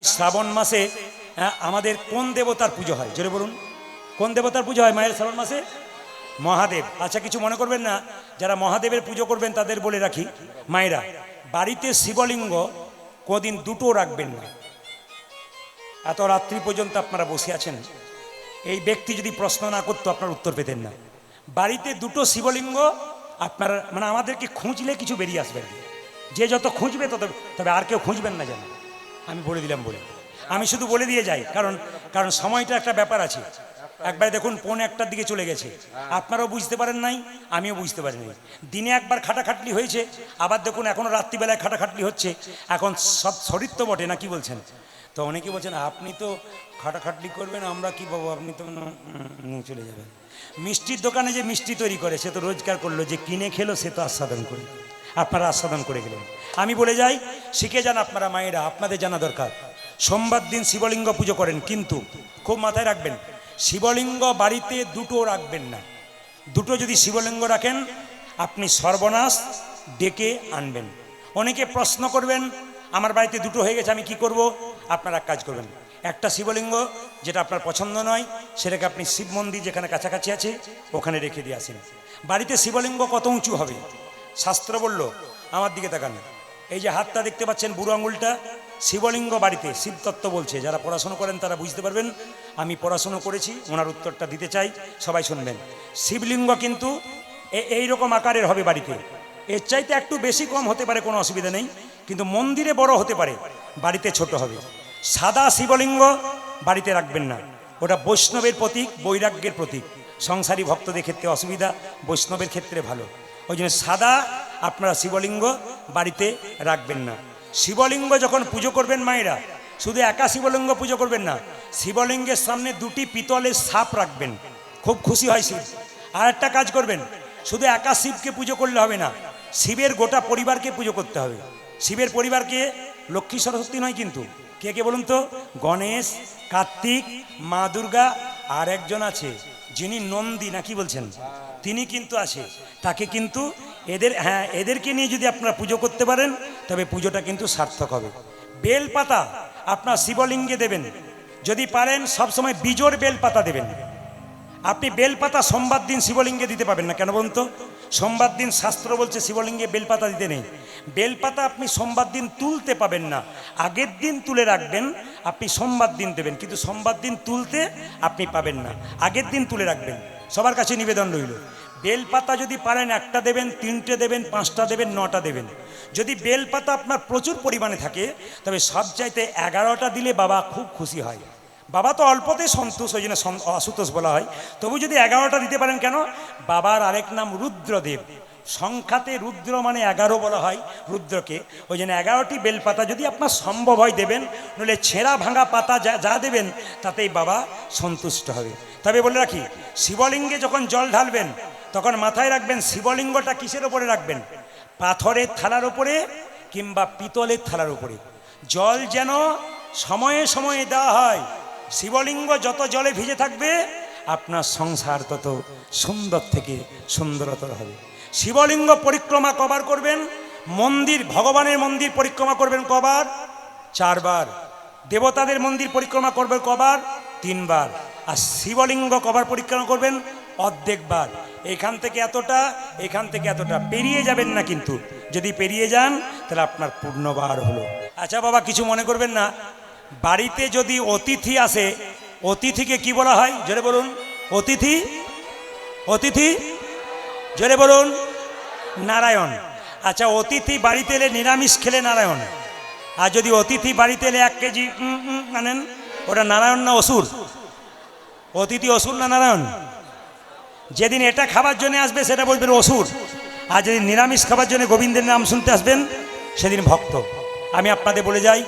শ্রাবণ মাসে আমাদের কোন দেবতার পুজো হয় জোরে বলুন, কোন দেবতার পুজো হয় মায়ের শ্রাবণ মাসে? মহাদেব। আচ্ছা কিছু মনে করবেন না, যারা মহাদেবের পুজো করবেন তাদের বলে রাখি, মায়েরা বাড়িতে শিবলিঙ্গ কোনদিন দুটো রাখবেন না। এত রাত্রি পর্যন্ত আপনারা বসে আছেন, এই ব্যক্তি যদি প্রশ্ন না করতো আপনার উত্তর পেতেন না। বাড়িতে দুটো শিবলিঙ্গ আপনারা মানে আমাদেরকে খুঁজলে কিছু বেরিয়ে আসবেন, যে যত খুঁজবে তত, তবে আর কেউ খুঁজবেন না যেন, আমি বলে দিলাম বলে আমি শুধু বলে দিয়ে যাই, কারণ সময়টা একটা ব্যাপার আছে। একবার দেখুন 1:45টার দিকে চলে গেছে, আপনারাও বুঝতে পারেন নাই, আমিও বুঝতে পারিনি। দিনে একবার খাটাখাটলি হয়েছে, আবার দেখুন এখনো রাত্রিবেলায় খাটাখাটলি হচ্ছে। এখন সব শরীর তো বটে না, কি বলছেন? তো অনেকে বলছেন আপনি তো খাটাখাটলি করবেন, আমরা কি পাবো, আপনি তো নিয়ে চলে যাবেন। মিষ্টির দোকানে যে মিষ্টি তৈরি করে সে তো রোজগার করলো, যে কিনে খেলো সে তো আস্বাদন করে, আপনারা আস্বাদন করে গেলেন। আমি বলে যাই, শিখে যান আপনারা মায়েরা, আপনাদের জানা দরকার। সোমবার দিন শিবলিঙ্গ পুজো করেন, কিন্তু খুব মাথায় রাখবেন শিবলিঙ্গ বাড়িতে দুটো রাখবেন না। দুটো যদি শিবলিঙ্গ রাখেন আপনি সর্বনাশ ডেকে আনবেন। অনেকে প্রশ্ন করবেন আমার বাড়িতে দুটো হয়ে গেছে আমি কি করব? আপনারা এক কাজ করবেন, একটা শিবলিঙ্গ যেটা আপনার পছন্দ নয় সেটাকে আপনি শিব মন্দির যেখানে কাছাকাছি আছে ওখানে রেখে দিয়ে আসেন। বাড়িতে শিবলিঙ্গ কত উঁচু হবে? শাস্ত্র বলল, আমার দিকে তাকান, এই যে হাতটা দেখতে পাচ্ছেন বুড়ো আঙুলটা, শিবলিঙ্গ বাড়িতে, শিবতত্ত্ব বলছে, যারা পড়াশুনো করেন তারা বুঝতে পারবেন, আমি পড়াশুনো করেছি, ওনার উত্তরটা দিতে চাই, সবাই শুনবেন। শিবলিঙ্গ কিন্তু এইরকম আকারের হবে বাড়িতে, এর চাইতে একটু বেশি কম হতে পারে, কোনো অসুবিধা নেই, কিন্তু মন্দিরে বড় হতে পারে, বাড়িতে ছোট হবে। সাদা শিবলিঙ্গ বাড়িতে রাখবেন না, ওটা বৈষ্ণবের প্রতীক, বৈরাগ্যের প্রতীক। সংসারী ভক্তদের ক্ষেত্রে অসুবিধা, বৈষ্ণবের ক্ষেত্রে ভালো, ওই জন্য সাদা আপনারা শিবলিঙ্গ বাড়িতে রাখবেন না। শিবলিঙ্গ যখন পুজো করবেন মায়েরা, শুধু একা শিবলিঙ্গ পুজো করবেন না, শিবলিঙ্গের সামনে দুটি পিতলের সাপ রাখবেন, খুব খুশি হয় শিব। আর একটা কাজ করবেন, শুধু একা শিবকে পুজো করলে হবে না, শিবের গোটা পরিবারকে পুজো করতে হবে। শিবের পরিবারকে লক্ষ্মী সরস্বতী নয় কিন্তু, কে কে বলুন তো? গণেশ, কার্তিক, মা দুর্গা, আর একজন আছে যিনি নন্দী না কি বলছেন, তিনি কিন্তু আছে, তাকে কিন্তু এদেরকে নিয়ে যদি আপনারা পুজো করতে পারেন তবে পুজোটা কিন্তু সার্থক হবে। বেলপাতা আপনার শিবলিঙ্গে দেবেন, যদি পারেন সবসময় বিজোড় বেলপাতা দেবেন। আপনি বেলপাতা সোমবার দিন শিবলিঙ্গে দিতে পারবেন না, কেন বলুন তো? সোমবার দিন শাস্ত্র বলছে শিবলিঙ্গে বেলপাতা দিতে নেই। বেলপাতা আপনি সোমবার দিন তুলতে পাবেন না, আগের দিন তুলে রাখবেন, আপনি সোমবার দিন দেবেন, কিন্তু সোমবার দিন তুলতে আপনি পাবেন না, আগের দিন তুলে রাখবেন। সবার কাছে নিবেদন রইল, বেলপাতা যদি পারেন একটা দেবেন, 3টে দেবেন, 5টা দেবেন, 9টা দেবেন। যদি বেলপাতা আপনার প্রচুর পরিমাণে থাকে তবে সবচাইতে 11টা দিলে বাবা খুব খুশি হয়। বাবা তো অল্পতে সন্তোষ, ওই জন্য অসুতোষ বলা হয়, তবু যদি 11টা দিতে পারেন, কেন? বাবার আরেক নাম রুদ্রদেব, সংখ্যাতে রুদ্র মানে 11 বলা হয় রুদ্রকে, ওই জন্য 11টি বেলপাতা যদি আপনার সম্ভব হয় দেবেন, নইলে ছেঁড়া ভাঙা পাতা যা দেবেন তাতেই বাবা সন্তুষ্ট হবে। তবে বলে রাখি, শিবলিঙ্গে যখন জল ঢালবেন তখন মাথায় রাখবেন শিবলিঙ্গটা কিসের ওপরে রাখবেন? পাথরের থালার ওপরে কিংবা পিতলের থালার উপরে। জল যেন সময়ে সময়ে দেওয়া হয়, শিবলিঙ্গ যত জলে ভিজে থাকবে আপনার সংসার তত সুন্দর থেকে সুন্দরতর হবে। শিবলিঙ্গ পরিক্রমা কবার করবেন? মন্দির, ভগবানের মন্দির পরিক্রমা করবেন কবার? 4 বার। দেবতাদের মন্দির পরিক্রমা করবেন কবার? 3 বার। আর শিবলিঙ্গ কবার পরিক্রমা করবেন? অর্ধেকবার। এখান থেকে এতটা, এখান থেকে এতটা, পেরিয়ে যাবেন না, কিন্তু যদি পেরিয়ে যান তাহলে আপনার পূর্ণবার হলো। আচ্ছা বাবা কিছু মনে করবেন না, বাড়িতে যদি অতিথি আসে, অতিথিকে কি বলা হয় জোরে বলুন? অতিথি, অতিথি জোরে বলুন? নারায়ণ। আচ্ছা অতিথি বাড়িতে এলে নিরামিষ খেলে নারায়ণ, আর যদি অতিথি বাড়িতে এলে 1 কেজি আনেন, ওটা নারায়ণ না অসুর? অতিথি অসুর না নারায়ণ? যেদিন এটা খাবার জন্য আসবে সেটা বলবেন অসুর, আর যেদিন নিরামিষ খাবার জন্য গোবিন্দের নাম শুনতে আসবেন সেদিন ভক্ত। আমি আপনাদের বলে যাই,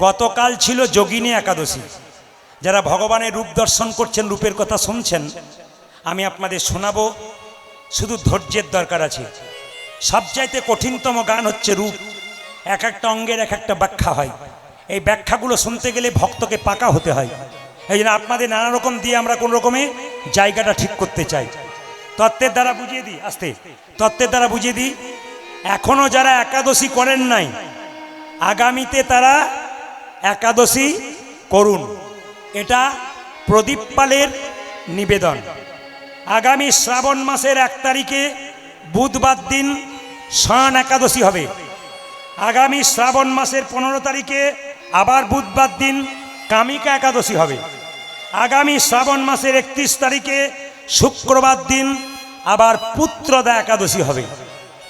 গতকাল ছিল যোগিনী একাদশী, যারা ভগবানের রূপ দর্শন করছেন, রূপের কথা শুনছেন, আমি আপনাদের শোনাবো, শুধু ধৈর্যের দরকার আছে। সবচাইতে কঠিনতম গান হচ্ছে রূপ, এক একটা অঙ্গের এক একটা ব্যাখ্যা হয়, এই ব্যাখ্যাগুলো শুনতে গেলে ভক্তকে পাকা হতে হয়। এই জন্য আপনাদের নানা রকম দিয়ে আমরা কোন রকমে জায়গাটা ঠিক করতে চাই। তত্ত্বের দ্বারা বুঝিয়ে দিই, আস্তে তত্ত্বের দ্বারা বুঝিয়ে দিই, এখনো যারা একাদশী করেন নাই, আগামীতে তারা একাদশী করুন। এটা প্রদীপ পালের নিবেদন। আগামী শ্রাবণ মাসের 1 তারিখে বুধবার দিন শয়ন একাদশী হবে। আগামী শ্রাবণ মাসের 15 তারিখে আবার বুধবার দিন কামিকা একাদশী হবে। আগামী শ্রাবণ মাসের 31 তারিখে শুক্রবার দিন আবার পুত্রদা একাদশী হবে।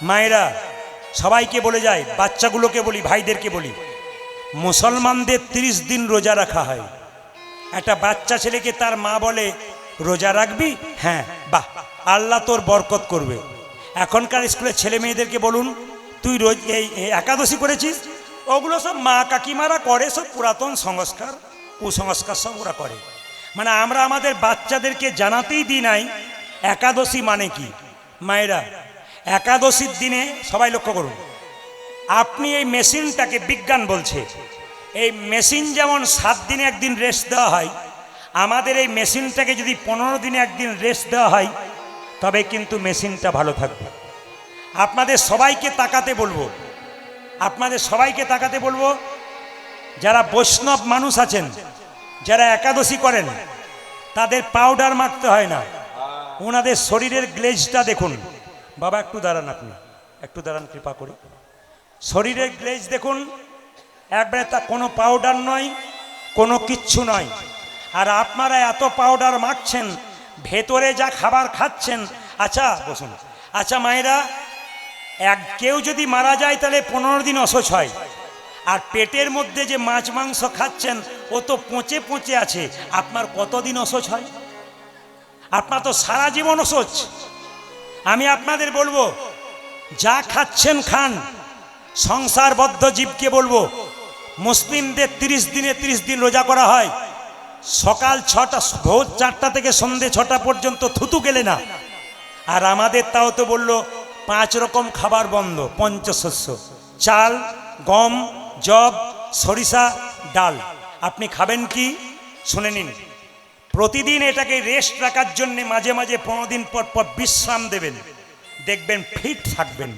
মায়েরা, সবাইকে বলে যায়, বাচ্চাগুলোকে বলি, ভাইদেরকে বলি, মুসলমানদের 30 দিন রোজা রাখা হয়। একটা বাচ্চা ছেলেকে তার মা বলে, রোজা রাখবি? হ্যাঁ, বাহ, আল্লাহ তোর বরকত করবে। এখনকার স্কুলের ছেলে মেয়েদেরকে বলুন, তুই রোজ এই একাদশী করেছিস? ওগুলো সব মা কাকিমারা করে, সব পুরাতন সংস্কার, কুসংস্কার সব ওরা করে। মানে আমরা আমাদের বাচ্চাদেরকে জানাতেই দিই নাই একাদশী মানে কি। মায়েরা, একাদশীর দিনে সবাই লক্ষ্য করুন, আপনি এই মেশিনটাকে, বিজ্ঞান বলছে এই মেশিন যেমন 7 দিনে একদিন রেস্ট দেওয়া হয়, আমাদের এই মেশিনটাকে যদি 15 দিনে একদিন রেস্ট দেওয়া হয়, তবে কিন্তু মেশিনটা ভালো থাকবে। আপনাদের সবাইকে তাকাতে বলবো, আপনাদের সবাইকে তাকাতে বলবো, যারা বৈষ্ণব মানুষ আছেন, যারা একাদশী করেন, তাদের পাউডার মাখতে হয় না। ওনাদের শরীরের গ্লেজটা দেখুন। বাবা একটু দাঁড়ান, আপনি একটু দাঁড়ান কৃপা করে। শরীরের গ্লেজ দেখুন, একবারে তা কোনো পাউডার নয়, কোনো কিচ্ছু নয়। আর আপনারা এত পাউডার মাখছেন, ভেতরে যা খাবার খাচ্ছেন। আচ্ছা বসুন। আচ্ছা মায়েরা, কেউ যদি মারা যায় তাহলে 15 দিন অসহ্য হয়। আর পেটের মধ্যে যে মাছ মাংস খাচ্ছেন, ও তো পচে পচে আছে, আপনার কতদিন অসহ্য হয়? আপনার তো সারা জীবন অসহ্য। আমি আপনাদের বলবো, যা খাচ্ছেন খান। সংসারবদ্ধ জীবকে বলবো, মুসলিমদের 30 দিনে 30 দিন রোজা করা হয়। সকাল 6টা, ভোর 4টা থেকে সন্ধে 6টা পর্যন্ত থুতু গেলে না। আর আমাদের তাও তো বললো 5 রকম খাবার বন্ধ, পঞ্চশস্য, চাল, গম, জব, সরিষা, ডাল। আপনি খাবেন কি? শুনে নিন। প্রতিদিন এটাকে রেস্ট রাখার জন্য মাঝে মাঝে 15 দিন পর পর বিশ্রাম দেবেন, দেখবেন ফিট থাকবেন।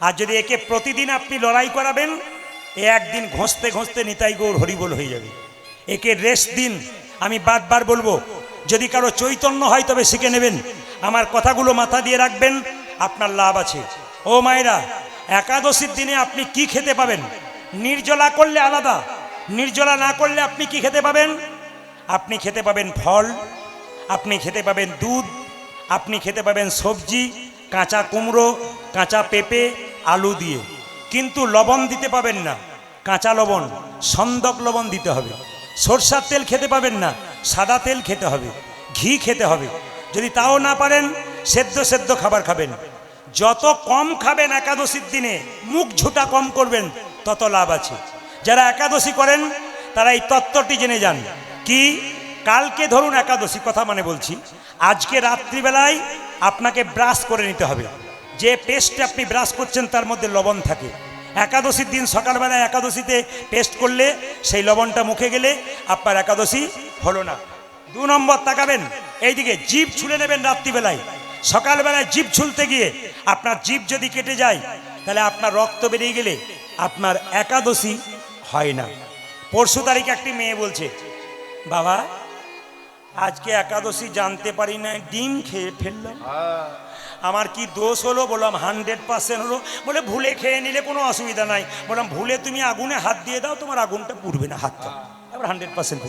আর যদি একে প্রতিদিন আপনি লড়াই করাবেন, এ একদিন ঘষতে ঘষতে নিতাই গৌর হরিবোল হয়ে যাবে। একে রেস্ট দিন। আমি বারবার বলবো, যদি কারো চৈতন্য হয় তবে শিখে নেবেন। আমার কথাগুলো মাথা দিয়ে রাখবেন, আপনার লাভ আছে। ও মায়েরা, একাদশীর দিনে আপনি কি খেতে পাবেন? নির্জলা করলে আলাদা, নির্জলা না করলে আপনি কি খেতে পাবেন? আপনি খেতে পাবেন ফল, আপনি খেতে পাবেন দুধ, আপনি খেতে পাবেন সবজি, কাঁচা কুমড়ো, কাঁচা পেঁপে, আলু দিয়ে। কিন্তু লবণ দিতে পাবেন না, কাঁচা লবণ, সন্দক লবণ দিতে হবে। সরষার তেল খেতে পাবেন না, সাদা তেল খেতে হবে, ঘি খেতে হবে। যদি তাও না পারেন, সেদ্ধ সেদ্ধ খাবার খাবেন। যত কম খাবেন একাদশীর দিনে, মুখ ঝুটা কম করবেন, তত লাভ আছে। যারা একাদশী করেন তারা এই তত্ত্বটি জেনে যান। কি? কালকে ধরুন একাদশী, কথা মানে বলছি, আজকে রাত্রিবেলায় আপনাকে ব্রাশ করে নিতে হবে। যে পেস্টে আপনি ব্রাশ করছেন তার মধ্যে লবণ থাকে। একাদশীর দিন সকালবেলায় একাদশীতে পেস্ট করলে সেই লবণটা মুখে গেলে আপনার একাদশী হলো না। 2 নম্বর তাকাবেন, এইদিকে জিভ ছুলে নেবেন রাত্রিবেলায়। সকালবেলায় জিভ ছুলতে গিয়ে আপনার জিভ যদি কেটে যায়, তাহলে আপনার রক্ত বেরিয়ে গেলে আপনার একাদশী হয় না। পরশু তারিখে একটি মেয়ে বলছে, বাবা আজকে একাদশী জানতে পারি না, ডিম খেয়ে ফেললাম, আমার কি দোষ হলো? বললাম 100% হলো। বলে ভুলে খেয়ে নিলে কোনো অসুবিধা নাই। বললাম ভুলে তুমি আগুনে হাত দিয়ে দাও, তোমার আগুনটা পুড়বে না, হাতটা এবার 100%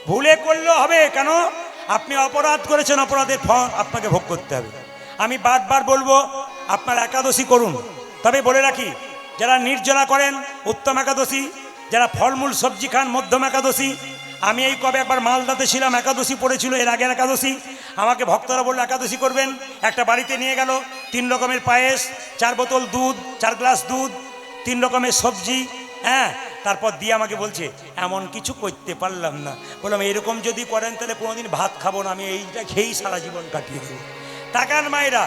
ভুলে করলেও হবে। কেন? আপনি অপরাধ করেছেন, অপরাধের ফল আপনাকে ভোগ করতে হবে। আমি বারবার বলবো, আপনার একাদশী করুন। তবে বলে রাখি, যারা নির্জলা করেন উত্তম একাদশী, যারা ফলমূল সবজি খান মধ্যম একাদশী। আমি এই কবে একবার মালদাতে ছিলাম, একাদশী পড়েছিল, এর আগের একাদশী। আমাকে ভক্তরা বললো একাদশী করবেন, একটা বাড়িতে নিয়ে গেল, 3 রকমের পায়েস, 4 বোতল দুধ, 4 গ্লাস দুধ, 3 রকমের সবজি, হ্যাঁ। তারপর দিয়ে আমাকে বলছে এমন কিছু করতে পারলাম না। বললাম এরকম যদি করেন তাহলে কোনোদিন ভাত খাবো না, আমি এইটা খেয়েই সারা জীবন কাটিয়ে দেবো। তাকান মায়েরা,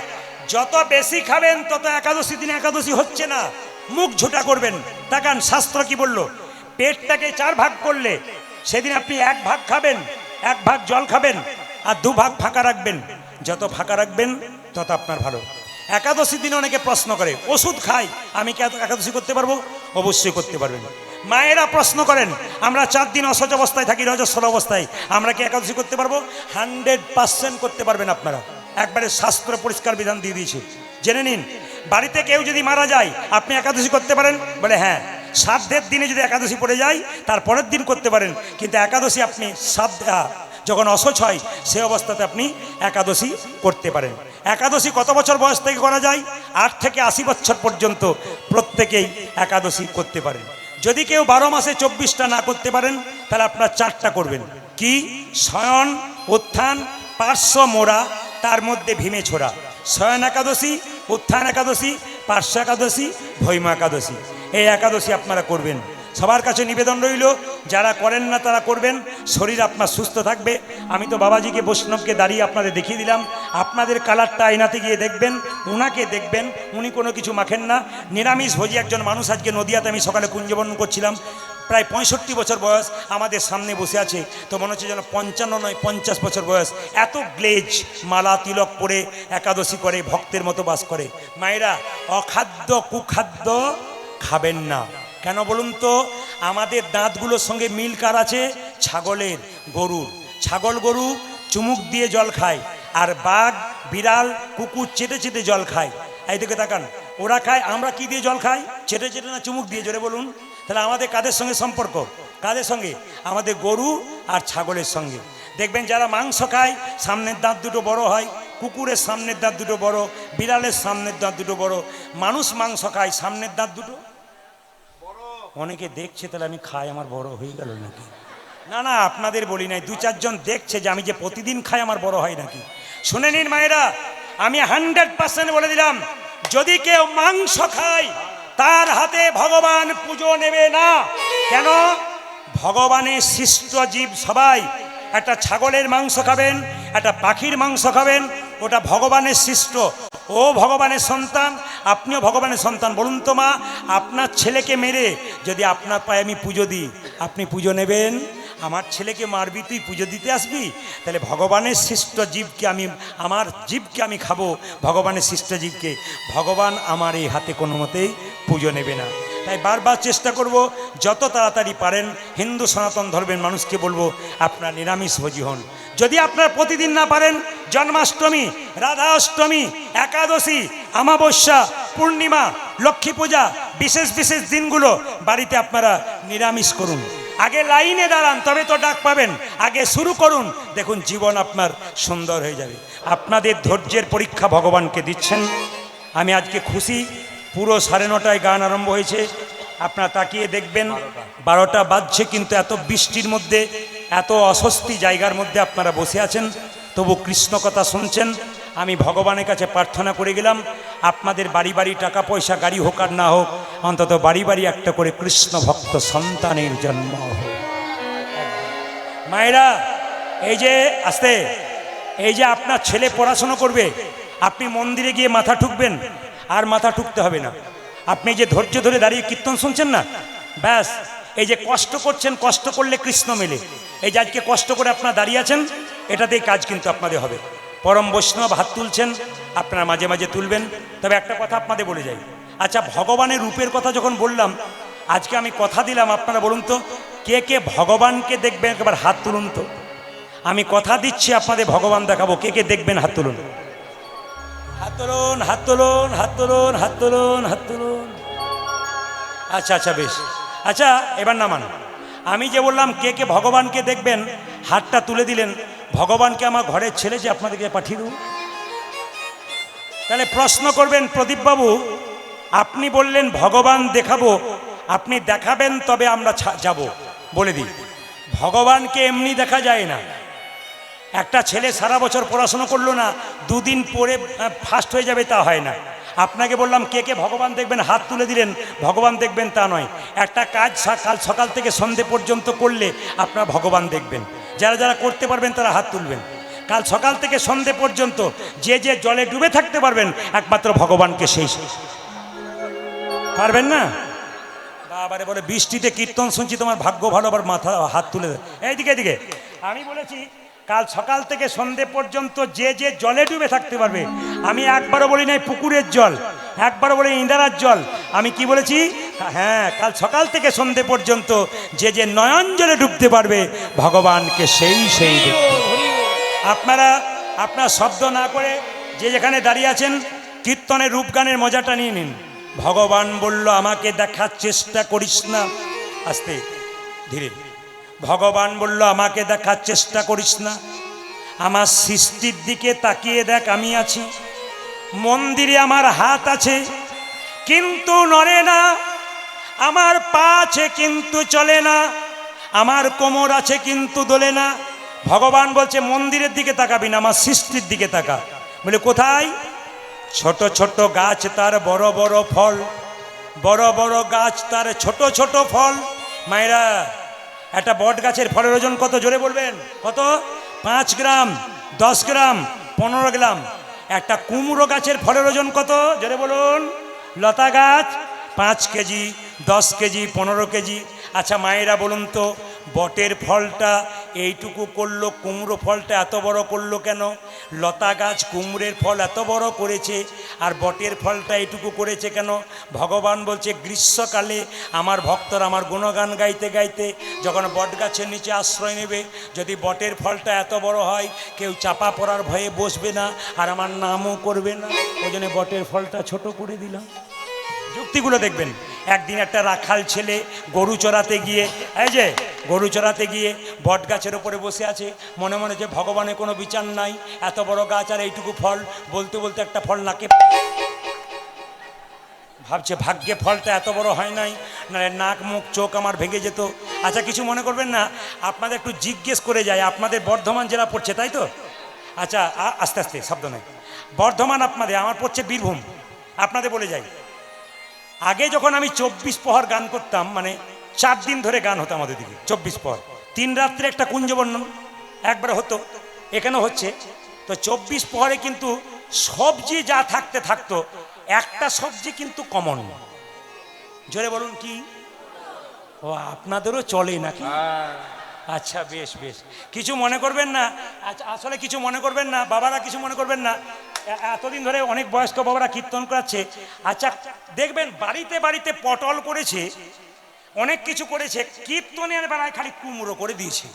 যত বেশি খাবেন তত একাদশী দিনে একাদশী হচ্ছে না, মুখ ঝোটা করবেন। তাকান শাস্ত্র কি বললো, পেটটাকে 4 ভাগ করলে সেদিন আপনি 1 ভাগ খাবেন, 1 ভাগ জল খাবেন, আর 2 ভাগ ফাঁকা রাখবেন। যত ফাঁকা রাখবেন তত আপনার ভালো। একাদশী দিনে অনেকে প্রশ্ন করে, ওষুধ খাই, আমি কি একাদশী করতে পারবো? অবশ্যই করতে পারবেন। মায়েরা প্রশ্ন করেন, আমরা 4 দিন অসহজ অবস্থায় থাকি, রজস্বলা অবস্থায়, আমরা কি একাদশী করতে পারবো? 100% করতে পারবেন আপনারা। একবারে শাস্ত্র পরিষ্কার বিধান দিয়ে দিয়েছে, জেনে নিন। বাড়িতে কেউ যদি মারা যায় আপনি একাদশী করতে পারেন? বলে হ্যাঁ। শ্রাদ্ধের দিনে যদি একাদশী পড়ে যায় তার পরের দিন করতে পারেন, কিন্তু একাদশী আপনি যখন অসহজ হয় সে অবস্থাতে আপনি একাদশী করতে পারেন। একাদশী কত বছর বয়স থেকে করা যায়? 8 থেকে 80 বছর পর্যন্ত প্রত্যেকেই একাদশী করতে পারেন। যদি কেউ 12 মাসে 24টা না করতে পারেন তাহলে আপনারা 4টা করবেন। কি? শয়ন, উত্থান, পার্শ্ব মোড়া, তার মধ্যে ভীমে ছোড়া। শয়ন একাদশী, উত্থান একাদশী, পার্শ্ব একাদশী, ভৈম একাদশী, এই একাদশী আপনারা করবেন। সবার কাছে নিবেদন রইল, যারা করেন না তারা করবেন, শরীর আপনার সুস্থ থাকবে। আমি তো বাবাজিকে বৈষ্ণবকে দাঁড়িয়ে আপনাদের দেখিয়ে দিলাম, আপনাদের কালারটা আয়নাতে গিয়ে দেখবেন, উনাকে দেখবেন, উনি কোনো কিছু মাখেন না। নিরামিষ ভোজী একজন মানুষ আজকে নদিয়াতে আমি সকালে কুঞ্জবর্ণন করছিলাম, প্রায় 65 বছর বয়স, আমাদের সামনে বসে আছে, তো মনে হচ্ছে যেন 55 নয় 50 বছর বয়স। এত গ্লেজ, মালা তিলক পরে একাদশী করে, ভক্তের মতো বাস করে। মায়েরা, অখাদ্য কুখাদ্য খাবেন না। কেন বলুন তো? আমাদের দাঁতগুলোর সঙ্গে মিল কার আছে? ছাগলের, গরুর। ছাগল গরু চুমুক দিয়ে জল খায়, আর বাঘ, বিড়াল, কুকুর চেটে চেটে জল খায়। এই দিকে তাকান, ওরা খায়, আমরা কি দিয়ে জল খাই? চেটে চেটে না চুমুক দিয়ে? জোরে বলুন। তাহলে আমাদের কাদের সঙ্গে সম্পর্ক? কাদের সঙ্গে? আমাদের গরু আর ছাগলের সঙ্গে। দেখবেন যারা মাংস খায় সামনের দাঁত দুটো বড় হয়, কুকুরের সামনের দাঁত দুটো বড়, বিড়ালের সামনের দাঁত দুটো বড়। মানুষ মাংস খায় সামনের দাঁত দুটো। অনেকে দেখছে, তাহলে আমি খাই, আমার বড় হয়ে গেল নাকি? না না, আপনাদের বলি নাই, 2-4 জন দেখছে যে আমি যে প্রতিদিন খাই আমার বড় হয় নাকি। শুনে নিন মায়েরা, আমি 100% বলে দিলাম, যদি কেউ মাংস খায় তার হাতে ভগবান পুজো নেবে না। কেন? ভগবানের সৃষ্ট জীব সবাই। একটা ছাগলের মাংস খাবেন, একটা পাখির মাংস খাবেন, ওটা ভগবানের সৃষ্ট। ও ভগবানের সন্তান, আপনিও ভগবানের সন্তান। বলুন তো মা, আপনার ছেলেকে মেরে যদি আপনার পায়ে আমি পুজো দিই, আপনি পুজো নেবেন? আমার ছেলেকে মারবি, তুই পুজো দিতে আসবি? তাহলে ভগবানের সৃষ্ট জীবকে আমি, আমার জীবকে আমি খাবো, ভগবানের সৃষ্ট জীবকে। ভগবান আমার এই হাতে কোনো মতেই পুজো নেবে না। তাই বারবার চেষ্টা করব, যত তাড়াতাড়ি পারেন হিন্দু সনাতন ধর্মের মানুষকে বলবো আপনার নিরামিষভোজী হন। যদি আপনার প্রতিদিন না পারেন, জন্মাষ্টমী, রাধা অষ্টমী, একাদশী, অমাবস্যা, পূর্ণিমা, লক্ষ্মী পূজা, বিশেষ বিশেষ দিনগুলো বাড়িতে আপনারা নিরামিষ করুন। আগে লাইনে দাঁড়ান, তবে তো ডাক পাবেন। আগে শুরু করুন, দেখুন জীবন আপনার সুন্দর হয়ে যাবে। আপনাদের ধৈর্যের পরীক্ষা ভগবানকে দিচ্ছেন। আমি আজকে খুশি, পুরো 9:30টায় গান আরম্ভ হয়েছে। আপনারা তাকিয়ে দেখবেন 12টা বাজছে, কিন্তু এত বৃষ্টির মধ্যে, এত অস্বস্তি জায়গার মধ্যে আপনারা বসে আছেন, তবু কৃষ্ণ কথা শুনছেন। আমি ভগবানের কাছে প্রার্থনা করে গেলাম, আপনাদের বাড়ি বাড়ি টাকা পয়সা, গাড়ি হোক আর না হোক, অন্তত বাড়ি বাড়ি একটা করে কৃষ্ণ ভক্ত সন্তানের জন্ম হোক। মায়েরা, এই যে আসতে, এই যে আপনার ছেলে পড়াশুনো করবে, আপনি মন্দিরে গিয়ে মাথা ঠুকবেন, আর মাথা ঠুকতে হবে না। আপনি যে ধৈর্য ধরে দাঁড়িয়ে কীর্তন শুনছেন না, ব্যাস। এই যে কষ্ট করছেন, কষ্ট করলে কৃষ্ণ মেলে। এই যে আজকে কষ্ট করে আপনারা দাঁড়িয়ে আছেন, এটাতেই কাজ কিন্তু আপনাদের হবে। পরম বৈষ্ণব হাত তুলছেন, আপনারা মাঝে মাঝে তুলবেন। তবে একটা কথা আপনাদের বলে যাই, আচ্ছা ভগবানের রূপের কথা যখন বললাম, আজকে আমি কথা দিলাম, আপনারা বলুন তো কে কে ভগবানকে দেখবেন? একবার হাত তুলুন তো। আমি কথা দিচ্ছি আপনাদের ভগবান দেখাবো, কে কে দেখবেন হাত তুলুন। হাত তুলুন, হাত তুলুন, হাত তুলুন, হাত তুলুন, হাত তুলুন। আচ্ছা আচ্ছা, বেশ। আচ্ছা এবার নামান। আমি যে বললাম কে কে ভগবানকে দেখবেন, হাতটা তুলে দিলেন। ভগবানকে আমার ঘরের ছেলে যে আপনাদেরকে পাঠিয়ে দেব। তাহলে প্রশ্ন করবেন, প্রদীপবাবু আপনি বললেন ভগবান দেখাবো, আপনি দেখাবেন তবে আমরা যাব। বলে দিই, ভগবানকে এমনি দেখা যায় না। একটা ছেলে সারা বছর পড়াশুনো করলো না, 2 দিন পরে ফার্স্ট হয়ে যাবে, তা হয় না। আপনাকে বললাম কে কে ভগবান দেখবেন, হাত তুলে দিলেন, ভগবান দেখবেন তা নয়। একটা কাজ কাল সকাল থেকে সন্ধে পর্যন্ত করলে আপনারা ভগবান দেখবেন। যারা যারা করতে পারবেন তারা হাত তুলবেন। কাল সকাল থেকে সন্ধে পর্যন্ত যে যে জলে ডুবে থাকতে পারবেন, একমাত্র ভগবানকে সেই পারবেন না। বাবারে বলে বৃষ্টিতে কীর্তন শুনছি, তোমার ভাগ্য ভালো, আবার মাথা হাত তুলে দেয়। এইদিকে এদিকে আমি বলেছি কাল সকাল থেকে সন্ধে পর্যন্ত যে যে জলে ডুবে থাকতে পারবে। আমি একবারও বলি নাই পুকুরের জল, একবারও বলি ইন্দারার জল। আমি কি বলেছি? হ্যাঁ, কাল সকাল থেকে সন্ধে পর্যন্ত যে যে নয়ন জলে ডুবতে পারবে ভগবানকে সেই দেখবে। আপনারা আপনার শব্দ না করে যে যেখানে দাঁড়িয়ে আছেন কীর্তনের রূপগানের মজাটা নিয়ে নিন। ভগবান বলল আমাকে দেখার চেষ্টা করিস না, আস্তে ধীরে। ভগবান বলল আমাকে দেখার চেষ্টা করিস না, আমার সৃষ্টির দিকে তাকিয়ে দেখ আমি আছি। মন্দিরে আমার হাত আছে কিন্তু নড়ে না, আমার পা আছে কিন্তু চলে না, আমার কোমর আছে কিন্তু দোলে না। ভগবান বলছে মন্দিরের দিকে তাকাবি না, আমার সৃষ্টির দিকে তাকা। বলে কোথায়? ছোট ছোট গাছ তার বড় বড় ফল, বড় বড় গাছ তার ছোট ছোট ফল। মায়েরা, একটা বট গাছের ফলের ওজন কত? জোরে বলবেন কত? 5 গ্রাম, 10 গ্রাম, 15 গ্রাম। একটা কুমড়ো গাছের ফলের ওজন কত? জোরে বলুন। লতা গাছ 5 কেজি, 10 কেজি, 15 কেজি। আচ্ছা মায়েরা বলুন তো, বটের ফলটা এইটুকু করলো, কুমড়ো ফলটা এত বড় করলো কেন? লতা গাছ কুমড়ের ফল এত বড় করেছে আর বটের ফলটা এইটুকু করেছে কেন? ভগবান বলছে গ্রীষ্মকালে আমার ভক্তরা আমার গুণগান গাইতে গাইতে যখন বট গাছের নিচে আশ্রয় নেবে, যদি বটের ফলটা এত বড় হয় কেউ চাপা পড়ার ভয়ে বসবে না আর আমার নামও করবে না, ওই জন্য বটের ফলটা ছোট করে দিলাম। যুক্তিগুলো দেখবেন। একদিন একটা রাখাল ছেলে গরু চড়াতে গিয়ে, এই যে গরু চড়াতে গিয়ে বট গাছের ওপরে বসে আছে, মনে মনে যে ভগবানের কোনো বিচার নাই, এত বড় গাছ আর এইটুকু ফল। বলতে বলতে একটা ফল নাকে, ভাবছে ভাগ্যে ফলটা এত বড় হয় নাই, নাহলে নাক মুখ চোখ আমার ভেঙে যেত। আচ্ছা কিছু মনে করবেন না, আপনাদের একটু জিজ্ঞেস করে যায়, আপনাদের বর্ধমান জেলা পড়ছে তাই তো? আচ্ছা আস্তে আস্তে শব্দ নেই। বর্ধমান আপনাদের, আমার পড়ছে বীরভূম। আপনাদের বলে যাই, আগে যখন আমি 24 প্রহর গান করতাম, মানে 4 দিন ধরে গান হতো আমাদের দিকে 24 প্রহর, 3 রাত্রে একটা কুঞ্জবর্ণন একবার হতো, এখানেও হচ্ছে। তো 24 প্রহরে কিন্তু সবজি যা থাকতে থাকতো, একটা সবজি কিন্তু কমন। জোরে বলুন কি? ও আপনাদেরও চলে নাকি? আচ্ছা বেশ বেশ, কিছু মনে করবেন না। আচ্ছা আসলে কিছু মনে করবেন না বাবারা, কিছু মনে করবেন না। এতদিন ধরে অনেক বয়স্ক বাবারা কীর্তন করাচ্ছে। আচ্ছা দেখবেন বাড়িতে বাড়িতে পটল করেছে, অনেক কিছু করেছে, কীর্তনের বেলায় খালি কুমড়ো করে দিয়েছে।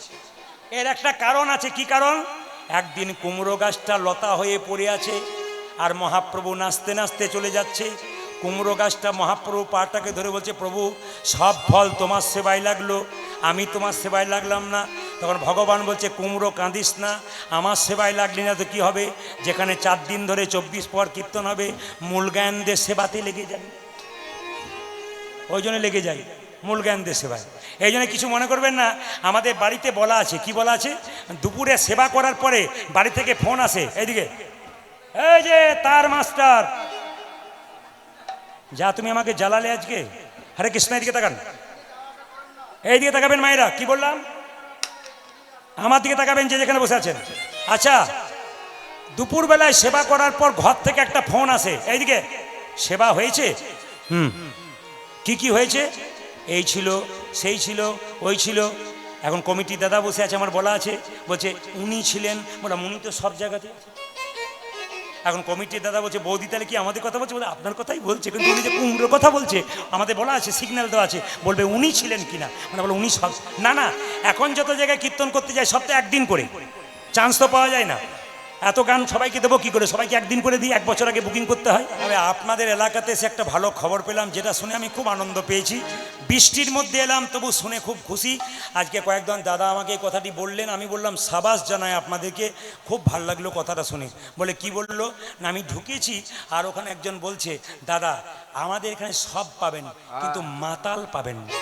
এর একটা কারণ আছে। কি কারণ? একদিন কুমড়ো গাছটা লতা হয়ে পড়ে আছে আর মহাপ্রভু নাচতে নাচতে চলে যাচ্ছে। কুমড়ো গাছটা মহাপ্রভু পাটাকে ধরে বলছে, প্রভু সব ফল তোমার সেবায় লাগলো, আমি তোমার সেবায় লাগলাম না। তখন ভগবান বলছে, কুমড়ো কাঁদিস না, আমার সেবায় লাগলি না তো কী হবে? যেখানে 4 দিন ধরে 24 প্রহর কীর্তন হবে, মূল জ্ঞানদের সেবাতে লেগে যাবে। ওই জন্য লেগে যাই মূল জ্ঞানদের সেবায়। এই জন্য কিছু মনে করবেন না। আমাদের বাড়িতে বলা আছে, কি বলা আছে? দুপুরে সেবা করার পরে বাড়ি থেকে ফোন আসে, এইদিকে এই যে তার মাস্টার, যা তুমি আমাকে জ্বালালে আজকে। হরে কৃষ্ণ, এদিকে তাকান, এইদিকে তাকাবেন মায়েরা। কি বললাম? আমার দিকে তাকাবেন যে যেখানে বসে আছেন। আচ্ছা দুপুরবেলায় সেবা করার পর ঘর থেকে একটা ফোন আসে, এইদিকে সেবা হয়েছে? কি কি হয়েছে? এই ছিল, সেই ছিল, ওই ছিল। এখন কমিটির দাদা বসে আছে, আমার বলা আছে, বলছে উনি ছিলেন। বললাম উনি তো সব জায়গাতে। এখন কমিটির দাদা বলছে, বৌদি তাহলে কি আমাদের কথা বলছে? বলে আপনার কথাই বলছে, কিন্তু উনি যে কুমড়োর কথা বলছে, আমাদের বলা আছে, সিগন্যাল দেওয়া আছে, বলবে উনি ছিলেন কিনা। মানে বলে উনি সব না। না, এখন যত জায়গায় কীর্তন করতে যায় সপ্তাহে 1 দিন করে, চান্স তো পাওয়া যায় না। এত গান সবাইকে দেবো কি করে? সবাইকে 1 দিন করে দিই, 1 বছর আগে বুকিং করতে হয়। তবে আপনাদের এলাকাতে এসে একটা ভালো খবর পেলাম, যেটা শুনে আমি খুব আনন্দ পেয়েছি। বৃষ্টির মধ্যে এলাম, তবু শুনে খুব খুশি। আজকে কয়েকজন দাদা আমাকে এই কথাটি বললেন, আমি বললাম সাবাস জানাই আপনাদেরকে, খুব ভালো লাগলো কথাটা শুনে। বলে কি বললো না, আমি ঢুকেছি আর ওখানে একজন বলছে, দাদা আমাদের এখানে সব পাবেন কিন্তু মাতাল পাবেন না।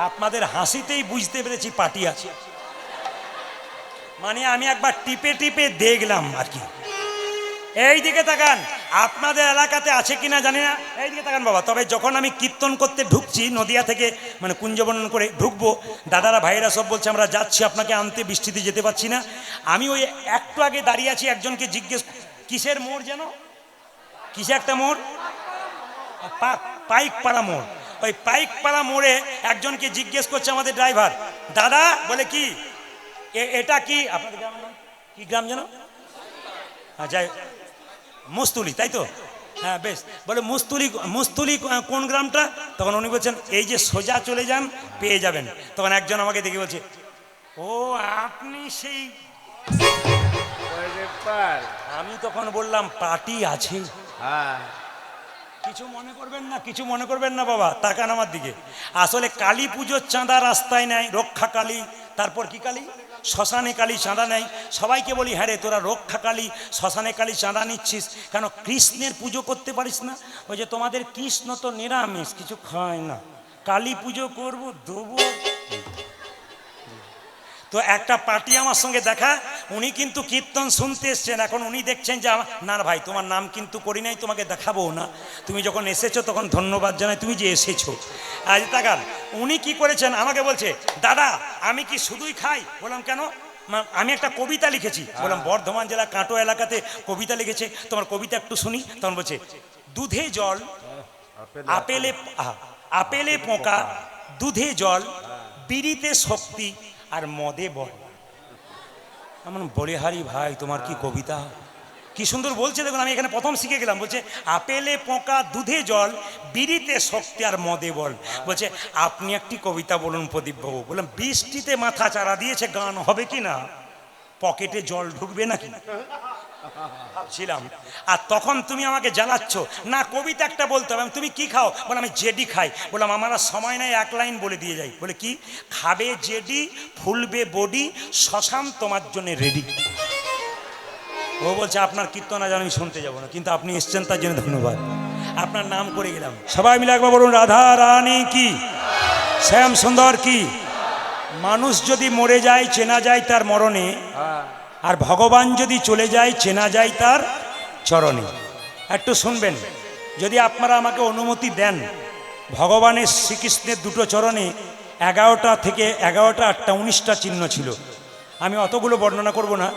আপনাদের হাসিতেই বুঝতে পেরেছি পার্টি আছে। মানে আমি একবার টিপে টিপে দেখলাম আর কি। এই দিকে তাকান, আপনাদের এলাকাতে আছে কিনা জানি না, এই দিকে তাকান বাবা। তবে যখন আমি কীর্তন করতে ঢুকছি নদিয়া থেকে, মানে কুঞ্জবর্ণন করে ঢুকবো, দাদারা ভাইয়েরা সব বলছে আমরা যাচ্ছি আপনাকে আনতে, বৃষ্টিতে যেতে পারছি না। আমি ওই একটু আগে দাঁড়িয়ে আছি, একজনকে জিজ্ঞেস, কিসের মোড় যেন, কিসে একটা মোড়, পাইকপাড়া মোড়। ওই পাইকপাড়া মোড়ে একজনকে জিজ্ঞেস করছে আমাদের ড্রাইভার, দাদা বলে কি এটা কি আপনাদের গ্রাম, কি গ্রাম যেন? যাই মস্তুলি, তাই তো? হ্যাঁ বেশ, বলে মুস্তুলি, মুস্তুলি কোন গ্রামটা? তখন উনি বলছেন এই যে সোজা চলে যান পেয়ে যাবেন। তখন একজন আমাকে দেখে বলছে, ও আপনি সেই। আমি তখন বললাম পার্টি আছে। কিছু মনে করবেন না, কিছু মনে করবেন না বাবা, তাকান আমার দিকে। আসলে কালী পুজোর চাঁদা রাস্তায় নেয়, রক্ষা কালী, তারপর কি কালী, শ্মশানে কালী চাঁদা নেয়। সবাইকে বলি হ্যাঁ রে তোরা রক্ষা কালী শ্মশানে কালী চাঁদা নিচ্ছিস কেন, কৃষ্ণের পুজো করতে পারিস না? ওই যে তোমাদের কৃষ্ণ তো নিরামিষ, কিছু খায় না, কালী পুজো করবো দেবো। তো একটা পার্টি আমার সঙ্গে দেখা, উনি কিন্তু কীর্তন শুনতে এসছেন। এখন উনি দেখছেন যে না ভাই তোমার নাম কিন্তু করি নাই, তোমাকে দেখাবো না, তুমি যখন এসেছো তখন ধন্যবাদ জানাই তুমি যে এসেছো। আজ তাকান উনি কি করেছেন, আমাকে বলছে দাদা আমি কি শুধুই খাই? বললাম কেন? আমি একটা কবিতা লিখেছি। বললাম বর্ধমান জেলা কাটো এলাকাতে কবিতা লিখেছে, তোমার কবিতা একটু শুনি। তখন বলছে দুধে জল, আপেলে আপেলে পোকা, দুধে জল, বিড়িতে শক্তি, আর মদে বল। এমন বলে হারি ভাই তোমার কি কবিতা, কি সুন্দর বলছে দেখুন। আমি এখানে প্রথম শিখে গেলাম। বলছে আপেলে পোকা, দুধে জল, বিড়িতে শক্তি, আর মদে বল। বলছে আপনি একটি কবিতা বলুন প্রদীপ বাবু। বললাম বৃষ্টিতে মাথা চারা দিয়েছে, গান হবে কি না? পকেটে জল ঢুকবে নাকি ভাবছিলাম। আর তখন তুমি আমাকে জ্বালাচ্ছ না কবিতা একটা বলতে হবে। তুমি কি খাও? বলে আমি জেডি খাই। বললাম আমার আর সময় নাই, এক লাইন বলে দিয়ে যাই। বলে কি? খাবে জেডি, ফুলবে বডি, শ্মশান তোমার জন্য রেডি। ও বলছে আপনার কীর্তন আজ আমি শুনতে যাবো না, কিন্তু আপনি এসছেন তার জন্য ধন্যবাদ। আপনার নাম করে গেলাম। সবাই মিলে একবার বলুন রাধা রানী কি, শ্যাম সুন্দর কি। মানুষ যদি মরে যায় চেনা যায় তার মরণে, আর ভগবান যদি চলে যায় চেনা যায় তার চরণে। একটু শুনবেন, যদি আপনারা আমাকে অনুমতি দেন, ভগবানের শ্রীকৃষ্ণের দুটো চরণে 11টা থেকে 11টা 8টা 19টা চিহ্ন ছিল। আমি অতগুলো বর্ণনা করব না।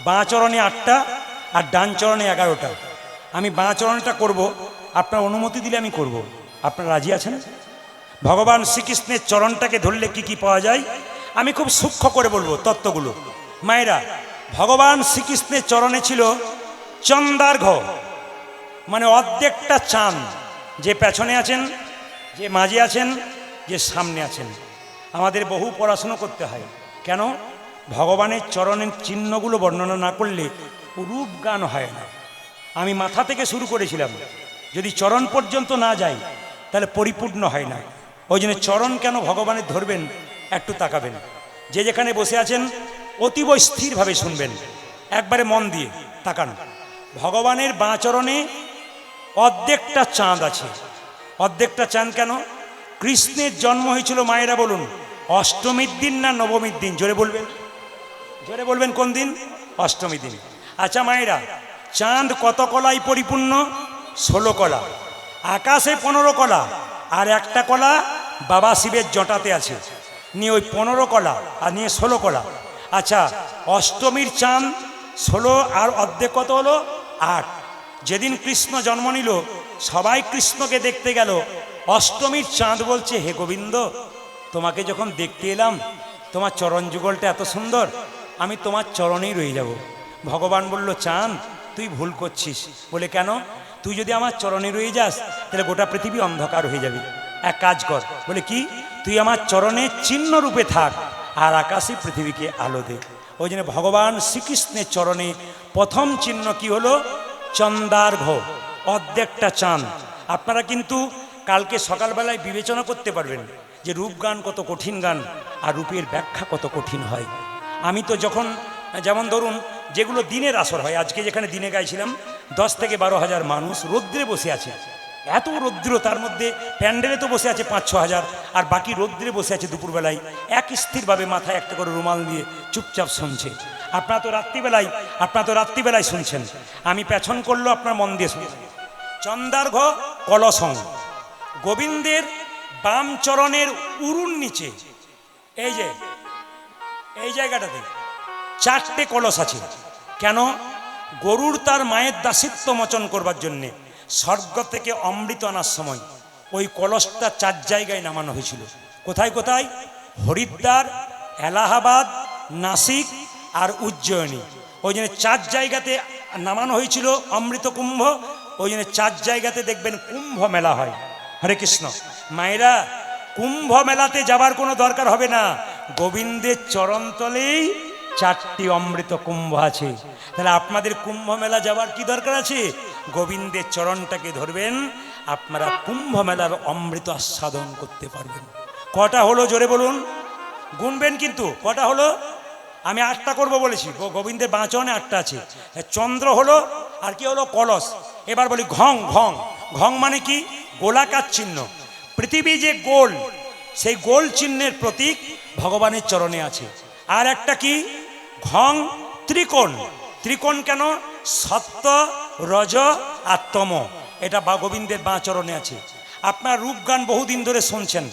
বাঁ চরণে 8টা আর ডান চরণে 11টা। আমি বাঁ চরণটা করব, আপনার অনুমতি দিলে আমি করব। আপনারা রাজি আছেন? ভগবান শ্রীকৃষ্ণের চরণটাকে ধরলে কি কি পাওয়া যায় আমি খুব সূক্ষ্ম করে বলবো তত্ত্বগুলো। মায়েরা, ভগবান শ্রীকৃষ্ণের চরণে ছিল চন্দার্ঘ, মানে অর্ধেকটা চাঁদ। যে পেছনে আছেন, যে মাঝে আছেন, যে সামনে আছেন। আমাদের বহু পড়াশুনো করতে হয়। কেন? ভগবানের চরণের চিহ্নগুলো বর্ণনা না করলে রূপ গান হয় না। আমি মাথা থেকে শুরু করেছিলাম, যদি চরণ পর্যন্ত না যাই তাহলে পরিপূর্ণ হয় না। ওই জন্য চরণ কেন ভগবানের ধরবেন একটু তাকাবেন। যে যেখানে বসে আছেন অতীব স্থিরভাবে শুনবেন, একবারে মন দিয়ে তাকান। ভগবানের বাঁ চরণে অর্ধেকটা চাঁদ আছে। অর্ধেকটা চাঁদ কেন? কৃষ্ণের জন্ম হয়েছিল মায়েরা বলুন অষ্টমীর দিন না নবমীর দিন? জোরে বলবেন, জোরে বলবেন কোন দিন? অষ্টমী দিন। আচ্ছা মায়েরা, চাঁদ কত কলায় পরিপূর্ণ? 16 কলা। আকাশে 15 কলা, আর একটা কলা বাবা শিবের জটাতে আছে, নিয়ে ওই 15 কলা আর নিয়ে 16 কলা। আচ্ছা অষ্টমীর চাঁদ 16 আর অর্ধেক কত হলো? 8। যেদিন কৃষ্ণ জন্ম নিল সবাই কৃষ্ণকে দেখতে গেল। অষ্টমীর চাঁদ বলছে হে গোবিন্দ, তোমাকে যখন দেখতে এলাম তোমার চরণ যুগলটা এত সুন্দর, আমি তোমার চরণেই রয়ে যাব। ভগবান বলল চাঁদ তুই ভুল করছিস। বলে কেন? তুই যদি আমার চরণে রয়ে যাস তাহলে গোটা পৃথিবী অন্ধকার হয়ে যাবে। এক কাজ কর। বলে কি? তুই আমার চরণে চিহ্ন রূপে থাক আর আকাশে পৃথিবীকে আলো দে। ওই জন্য ভগবান শ্রীকৃষ্ণের চরণে প্রথম চিহ্ন কি হলো? চন্দার্ঘ, অর্ধেকটা চাঁদ। আপনারা কিন্তু কালকে সকালবেলায় বিবেচনা করতে পারবেন যে রূপ গান কত কঠিন গান আর রূপের ব্যাখ্যা কত কঠিন হয়। আমি তো যখন, যেমন ধরুন যেগুলো দিনের আসর হয়, আজকে যেখানে দিনে গাইছিলাম 10 থেকে 12 হাজার মানুষ রৌদ্রে বসে আছে। এত রৌদ্র, তার মধ্যে প্যান্ডেলে তো বসে আছে 5-6 হাজার, আর বাকি রৌদ্রে বসে আছে দুপুরবেলায় এক স্থিরভাবে মাথায় একটা করে রুমাল দিয়ে চুপচাপ শুনছে। আপনারা তো রাত্রিবেলায় শুনছেন, আমি পেছন করলো আপনার মন দিয়ে শুনছেন। চন্দার্ঘ কলসং, গোবিন্দের বাম চরণের উরুর নিচে এই জায়গাটাতে 4টে কলস আছে। কেন? গরুর তার মায়ের দাসিত্ব মোচন করবার জন্যে স্বর্গ থেকে অমৃত আনার সময় ওই কলসটা 4 জায়গায় নামানো হয়েছিল। কোথায় কোথায়? হরিদ্বার, এলাহাবাদ, নাসিক আর উজ্জয়িনী। ওই জন্য 4 জায়গাতে নামানো হয়েছিল অমৃত কুম্ভ। ওই জন্য 4 জায়গাতে দেখবেন কুম্ভ মেলা হয়। হরে কৃষ্ণ। মায়েরা, কুম্ভ মেলাতে যাবার কোনো দরকার হবে না, গোবিন্দের চরণতলেই 4টি অমৃত কুম্ভ আছে। তাহলে আপনাদের কুম্ভ মেলা যাবার কি দরকার আছে? গোবিন্দের চরণটাকে ধরবেন, আপনারা কুম্ভ মেলার অমৃত আস্বাদন করতে পারবেন। কটা হলো জোরে বলুন, গুনবেন কিন্তু কটা হলো। আমি 8টা করব বলেছি, গোবিন্দের বাঁচনে 8টা আছে। চন্দ্র হলো, আর কি হলো? কলস। এবার বলি ঘং। ঘং ঘং মানে কি? গোলাকার চিহ্ন। পৃথিবী যে গোল, সেই গোল চিহ্নের প্রতীক ভগবানের চরণে আছে। আর একটা কি? ঘং ত্রিকোণ। ত্রিকোণ কেন? সত্য, রজ আর তম, এটা গোবিন্দের বাঁ চরণে আছে। আপনার রূপগান বহুদিন ধরে শুনছেন,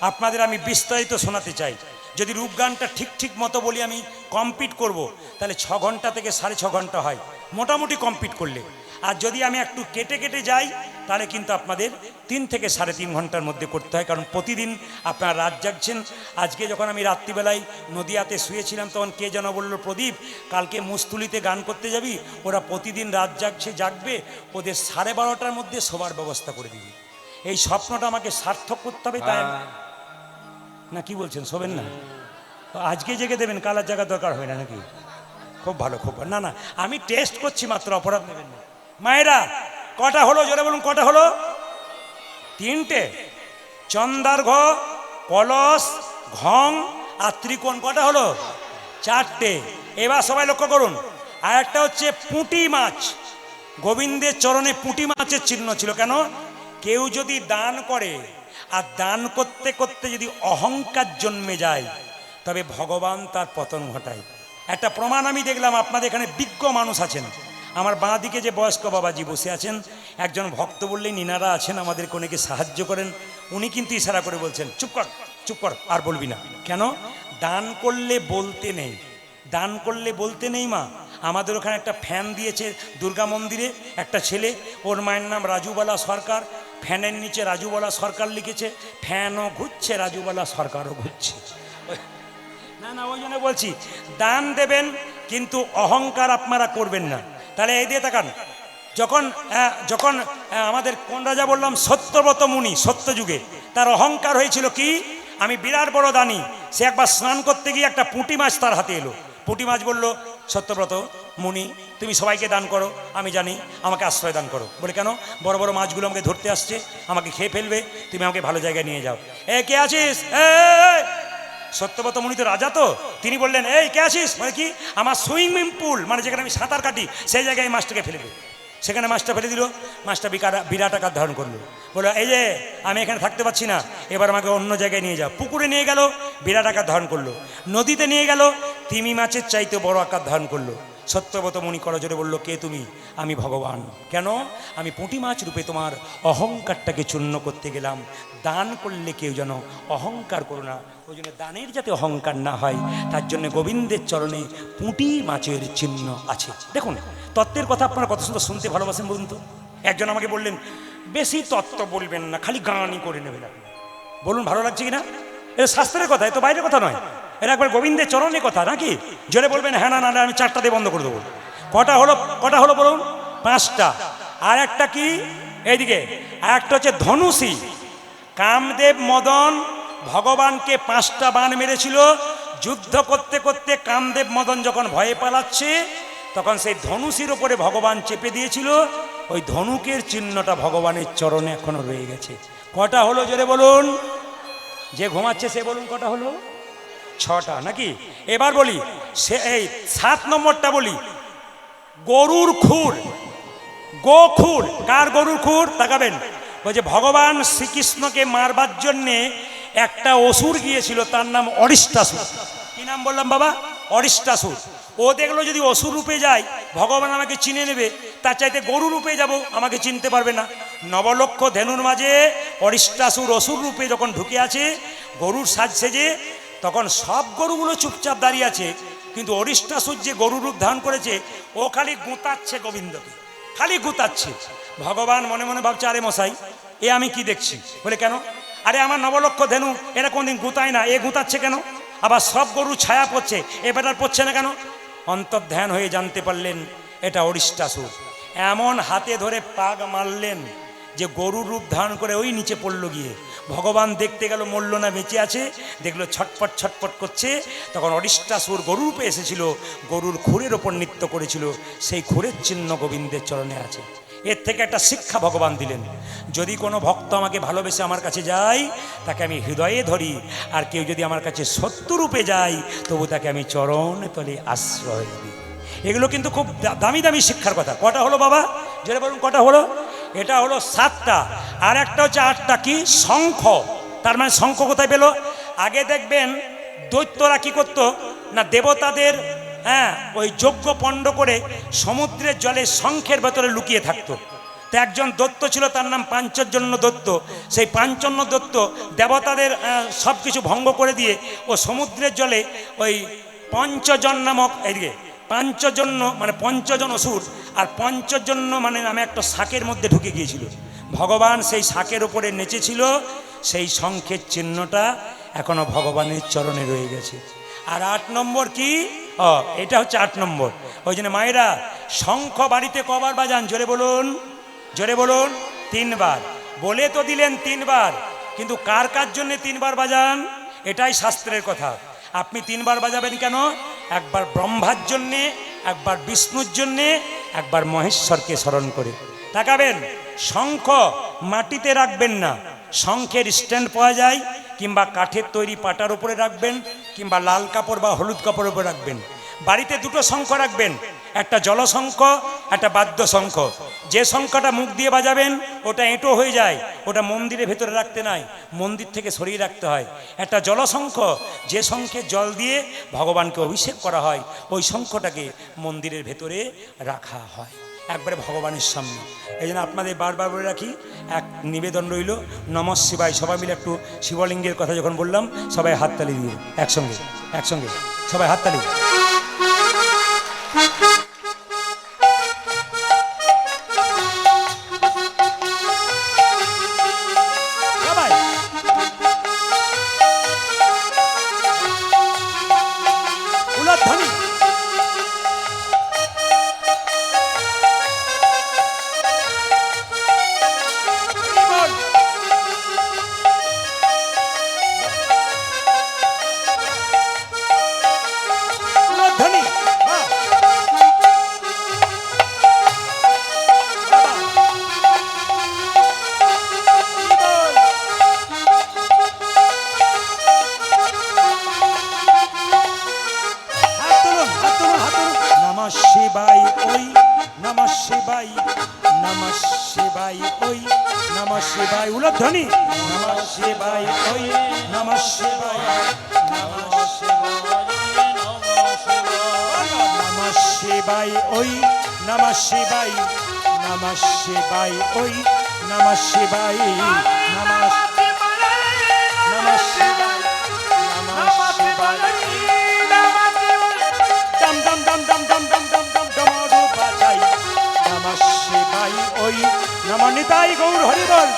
আপনাদের আমি বিস্তারিত শোনাতে চাই। যদি রূপগানটা ঠিক মতো বলি, আমি কমপ্লিট করব, তাহলে 6 ঘন্টা থেকে 6.5 ঘন্টা হয় মোটামুটি কমপ্লিট করলে। আর যদি আমি একটু কেটে যাই, তাহলে কিন্তু আপনাদের 3 থেকে 3.5 ঘন্টার মধ্যে করতে হয়, কারণ প্রতিদিন আপনারা রাত জাগছেন। আজকে যখন আমি রাত্রিবেলায় নদিয়াতে শুয়েছিলাম, তখন কে যেন বলল, প্রদীপ কালকে মুস্তুলিতে গান করতে যাবি, ওরা প্রতিদিন রাত জাগবে, ওদের 12:30টার মধ্যে শোবার ব্যবস্থা করে দিবি। এই স্বপ্নটা আমাকে সার্থক করতে হবে, তাই না? কি বলছেন, শোবেন না? আজকে জেগে দেবেন, কাল আর জায়গা দরকার হয় না নাকি? খুব ভালো, খুব ভালো। না আমি টেস্ট করছি মাত্র, অপরাধ নেবেন না। মায়েরা, কটা হলো জোরে বলুন, কটা হলো? 3টে। চন্দার্ঘ, কলস, ঘং আর ত্রিকোণ কটা হলো? 4টে। এবার সবাই লক্ষ্য করুন, আর একটা হচ্ছে পুঁটি মাছ। গোবিন্দের চরণে পুঁটি মাছের চিহ্ন ছিল। কেন? কেউ যদি দান করে, আর দান করতে করতে যদি অহংকার জন্মে যায়, তবে ভগবান তার পতন ঘটায়। একটা প্রমাণ আমি দেখলাম, আপনাদের এখানে বিজ্ঞ মানুষ আছেন। আমার বাঁ দিকে যে বয়স্ক বাবাজি বসে আছেন, একজন ভক্ত বললেই নিনারা আছেন, আমাদের কোনেকে সাহায্য করেন। উনি কিন্তু ইশারা করে বলছেন, চুপ কর, আর বলবি না। কেন? দান করলে বলতে নেই, দান করলে বলতে নেই। মা, আমাদের ওখানে একটা ফ্যান দিয়েছে দুর্গা মন্দিরে, একটা ছেলে, ওর মায়ের নাম রাজুবালা সরকার। ফ্যানের নিচে রাজুবালা সরকার লিখেছে, ফ্যানও ঘুরছে, রাজুবালা সরকারও ঘুরছে। না ওই জন্য বলছি, দান দেবেন, কিন্তু অহংকার আপনারা করবেন না। তাহলে এই দিয়ে তাকান, যখন আমাদের কোন রাজা বললাম, সত্যব্রত মুনি, সত্যযুগে তার অহংকার হয়েছিল কি, আমি বিরাট বড় দানি। সে একবার স্নান করতে গিয়ে একটা পুঁটি মাছ তার হাতে এলো। পুঁটি মাছ বলল, সত্যব্রত মুনি, তুমি সবাইকে দান করো, আমি জানি, আমাকে আশ্রয় দান করো। বলে, কেন? বড় বড় মাছগুলো আমাকে ধরতে আসছে, আমাকে খেয়ে ফেলবে, তুমি আমাকে ভালো জায়গায় নিয়ে যাও। কে আছিস? সত্যব্রত মুনি তো রাজা, তো তিনি বললেন, কে আছিস? মানে কি? আমার সুইমিং পুল, মানে যেখানে আমি সাঁতার কাটি, সেই জায়গায় মাছটাকে ফেলে দে। সেখানে মাছটা ফেলে দিল। মাছটা বিরাট আকার ধারণ করলো। বললো, এই যে আমি এখানে থাকতে পারছি না, এবার আমাকে অন্য জায়গায় নিয়ে যাও। পুকুরে নিয়ে গেল, বিরাট আকার ধারণ করলো। নদীতে নিয়ে গেল, তিমি মাছের চাইতে বড় আকার ধারণ করলো। সত্যব্রত মুনি করজোরে বলল, কে তুমি? আমি ভগবান। কেন? আমি পুঁটি মাছ রূপে তোমার অহংকারটাকে চূর্ণ করতে গেলাম। দান করলে কেউ যেন অহংকার করো না, ওই জন্য দানের যাতে অহংকার না হয়, তার জন্য গোবিন্দের চরণে পুঁটি মাছের চিহ্ন আছে। দেখুন, তত্ত্বের কথা আপনারা কত সুন্দর শুনতে ভালোবাসেন বলুন তো। একজন আমাকে বললেন, বেশি তত্ত্ব বলবেন না, খালি গানই করে নেবেন আপনি। বলুন, ভালো লাগছে কিনা? এটা শাস্ত্রের কথা, এ তো বাইরের কথা নয়, এটা একবার গোবিন্দের চরণের কথা নাকি? জোরে বলবেন, হ্যাঁ না আমি 4টা দিয়ে বন্ধ করে দেবো। কটা হলো বলুন? 5টা। আর একটা কি? এইদিকে আর একটা হচ্ছে ধনুষী। কামদেব মদন ভগবানকে 5টা বাণ মেরেছিল। যুদ্ধ করতে করতে কামদেব মদন যখন ভয়ে পালাচ্ছে, তখন সেই ধনুষীর ওপরে ভগবান চেপে দিয়েছিল। ওই ধনুকের চিহ্নটা ভগবানের চরণে এখনো রয়ে গেছে। কটা হলো জোরে বলুন? যে ঘুমাচ্ছে সে বলুন, কটা হলো? 6টা নাকি? এবার বলি, এই 7 নম্বরটা বলি, গরুর খুর। গোখুর। কার গরুর খুর? তাকাবেন, বলছে ভগবান শ্রীকৃষ্ণকে মারবার জন্যে একটা অসুর গিয়েছিল, তার নাম অরিষ্টাসুর। কি নাম বললাম বাবা? অরিষ্টাসুর। ও দেখলো যদি অসুর রূপে যায়, ভগবান আমাকে চিনে নেবে, তার চাইতে গরু রূপে যাব, আমাকে চিনতে পারবে না। 9 লক্ষ ধেনুর মাঝে অরিষ্টাসুর অসুর রূপে যখন ঢুকে আছে, গরুর সাজ সেজে, তখন সব গরুগুলো চুপচাপ দাঁড়িয়ে আছে, কিন্তু অরিষ্টাসুর যে গরু রূপ ধারণ করেছে, ও খালি গুঁতাচ্ছে গোবিন্দকে, খালি গুঁতাচ্ছে। ভগবান মনে মনে ভাবছে, আরে মশাই, এ আমি কি দেখছি? বলে, কেন? আরে আমার 9 লক্ষ ধেনু, এরা কোনদিন গুঁতায় না, এ গুঁতাচ্ছে কেন? আবার সব গরু ছায়া পড়ছে, এ বেটার পড়ছে না কেন? অন্তর্ধ্যান হয়ে জানতে পারলেন এটা অরিষ্টাসুর। এমন হাতে ধরে পাক মারলেন যে গরুর রূপ ধারণ করে ওই নিচে পড়ল গিয়ে। ভগবান দেখতে গেল মরল না, বেঁচে আছে, দেখলো ছটপট ছটপট করছে। তখন অরিষ্টাসুর গরুর রূপে এসেছিল, গরুর খুরের ওপর নৃত্য করেছিল, সেই খুরের চিহ্ন গোবিন্দের চরণে আছে। এর থেকে একটা শিক্ষা ভগবান দিলেন, যদি কোনো ভক্ত আমাকে ভালোবেসে আমার কাছে যায় তাকে আমি হৃদয়ে ধরি, আর কেউ যদি আমার কাছে সত্যরূপে যায় তবু তাকে আমি চরণ তলে আশ্রয় দিই। এগুলো কিন্তু খুব দামি দামি শিক্ষার কথা। কটা হলো বাবা? যেটা বলুন কটা হলো? এটা হলো 7টা, আর একটা হচ্ছে 8টা। কি? শঙ্খ। তার মানে শঙ্খ কোথায় পেল? আগে দেখবেন দৈত্যরা কি করতো না, দেবতাদের ওই যজ্ঞ পণ্ড করে সমুদ্রের জলে শঙ্খের ভেতরে লুকিয়ে থাকতো। তো একজন দৈত্য ছিল, তার নাম পাঞ্চজন্য দৈত্য। সেই পাঞ্চন্য দৈত্য দেবতাদের সব কিছু ভঙ্গ করে দিয়ে ও সমুদ্রের জলে ওই পঞ্চজন নামক, এদিকে পাঞ্চজন্য মানে পঞ্চজন অসুর, আর পঞ্চজন্য মানে নামে একটা শাকের মধ্যে ঢুকে গিয়েছিল। ভগবান সেই শাকের উপরে নেচেছিল, সেই শঙ্খের চিহ্নটা এখনো ভগবানের চরণে রয়ে গেছে। আর 8 নম্বর কি? এটা হচ্ছে 8 নম্বর। ওই জন্য মায়েরা শঙ্খ বাড়িতে কবার বাজান? জোরে বলুন, জোরে বলুন। 3 বার। বলে তো দিলেন 3 বার, কিন্তু কার কার জন্য 3 বার বাজান? এটাই শাস্ত্রের কথা। আপনি 3 বার বাজাবেন কেন? একবার ব্রহ্মার জন্যে, একবার বিষ্ণুর জন্যে, একবার মহেশ্বরকে স্মরণ করে। তাকাবেন, শঙ্খ মাটিতে রাখবেন না, শঙ্খের স্ট্যান্ড পাওয়া যায়, কিংবা কাঠের তৈরি পাটার উপরে রাখবেন, কিংবা লাল কাপড় বা হলুদ কাপড়ের উপরে রাখবেন। বাড়িতে 2টো শঙ্খ রাখবেন, একটা জলশঙ্খ, একটা বাদ্যশঙ্খ। যে শঙ্খটা মুখ দিয়ে বাজাবেন ওটা এঁটো হয়ে যায়, ওটা মন্দিরের ভেতরে রাখতে নাই, মন্দির থেকে সরিয়ে রাখতে হয়। একটা জলশঙ্খ, যে শঙ্খে জল দিয়ে ভগবানকে অভিষেক করা হয়, ওই শঙ্খটাকে মন্দিরের ভেতরে রাখা হয়, একবারে ভগবানের সামনে। এই জন্য আপনাদের বারবার বলে রাখি, এক নিবেদন রইল, নমঃ শিবায়। সবাই মিলে একটু শিবলিঙ্গের কথা যখন বললাম, সবাই হাততালি দিয়ে একসঙ্গে একসঙ্গে সবাই হাততালি। উলধ্বনি নমঃ শিবায়, ওই নমঃ শিবায়, নমঃ শিবায়, ওই নমঃ শিবায়, নমঃ শিবায়, ওই নমঃ শিবায়, নমঃ শিবায়, নমঃ শিবায়, দম দম দম দম দম দম দম দম ডমরু বাজাই, নমঃ শিবায়, ওই নমঃ নিতাই গৌর হরি বল।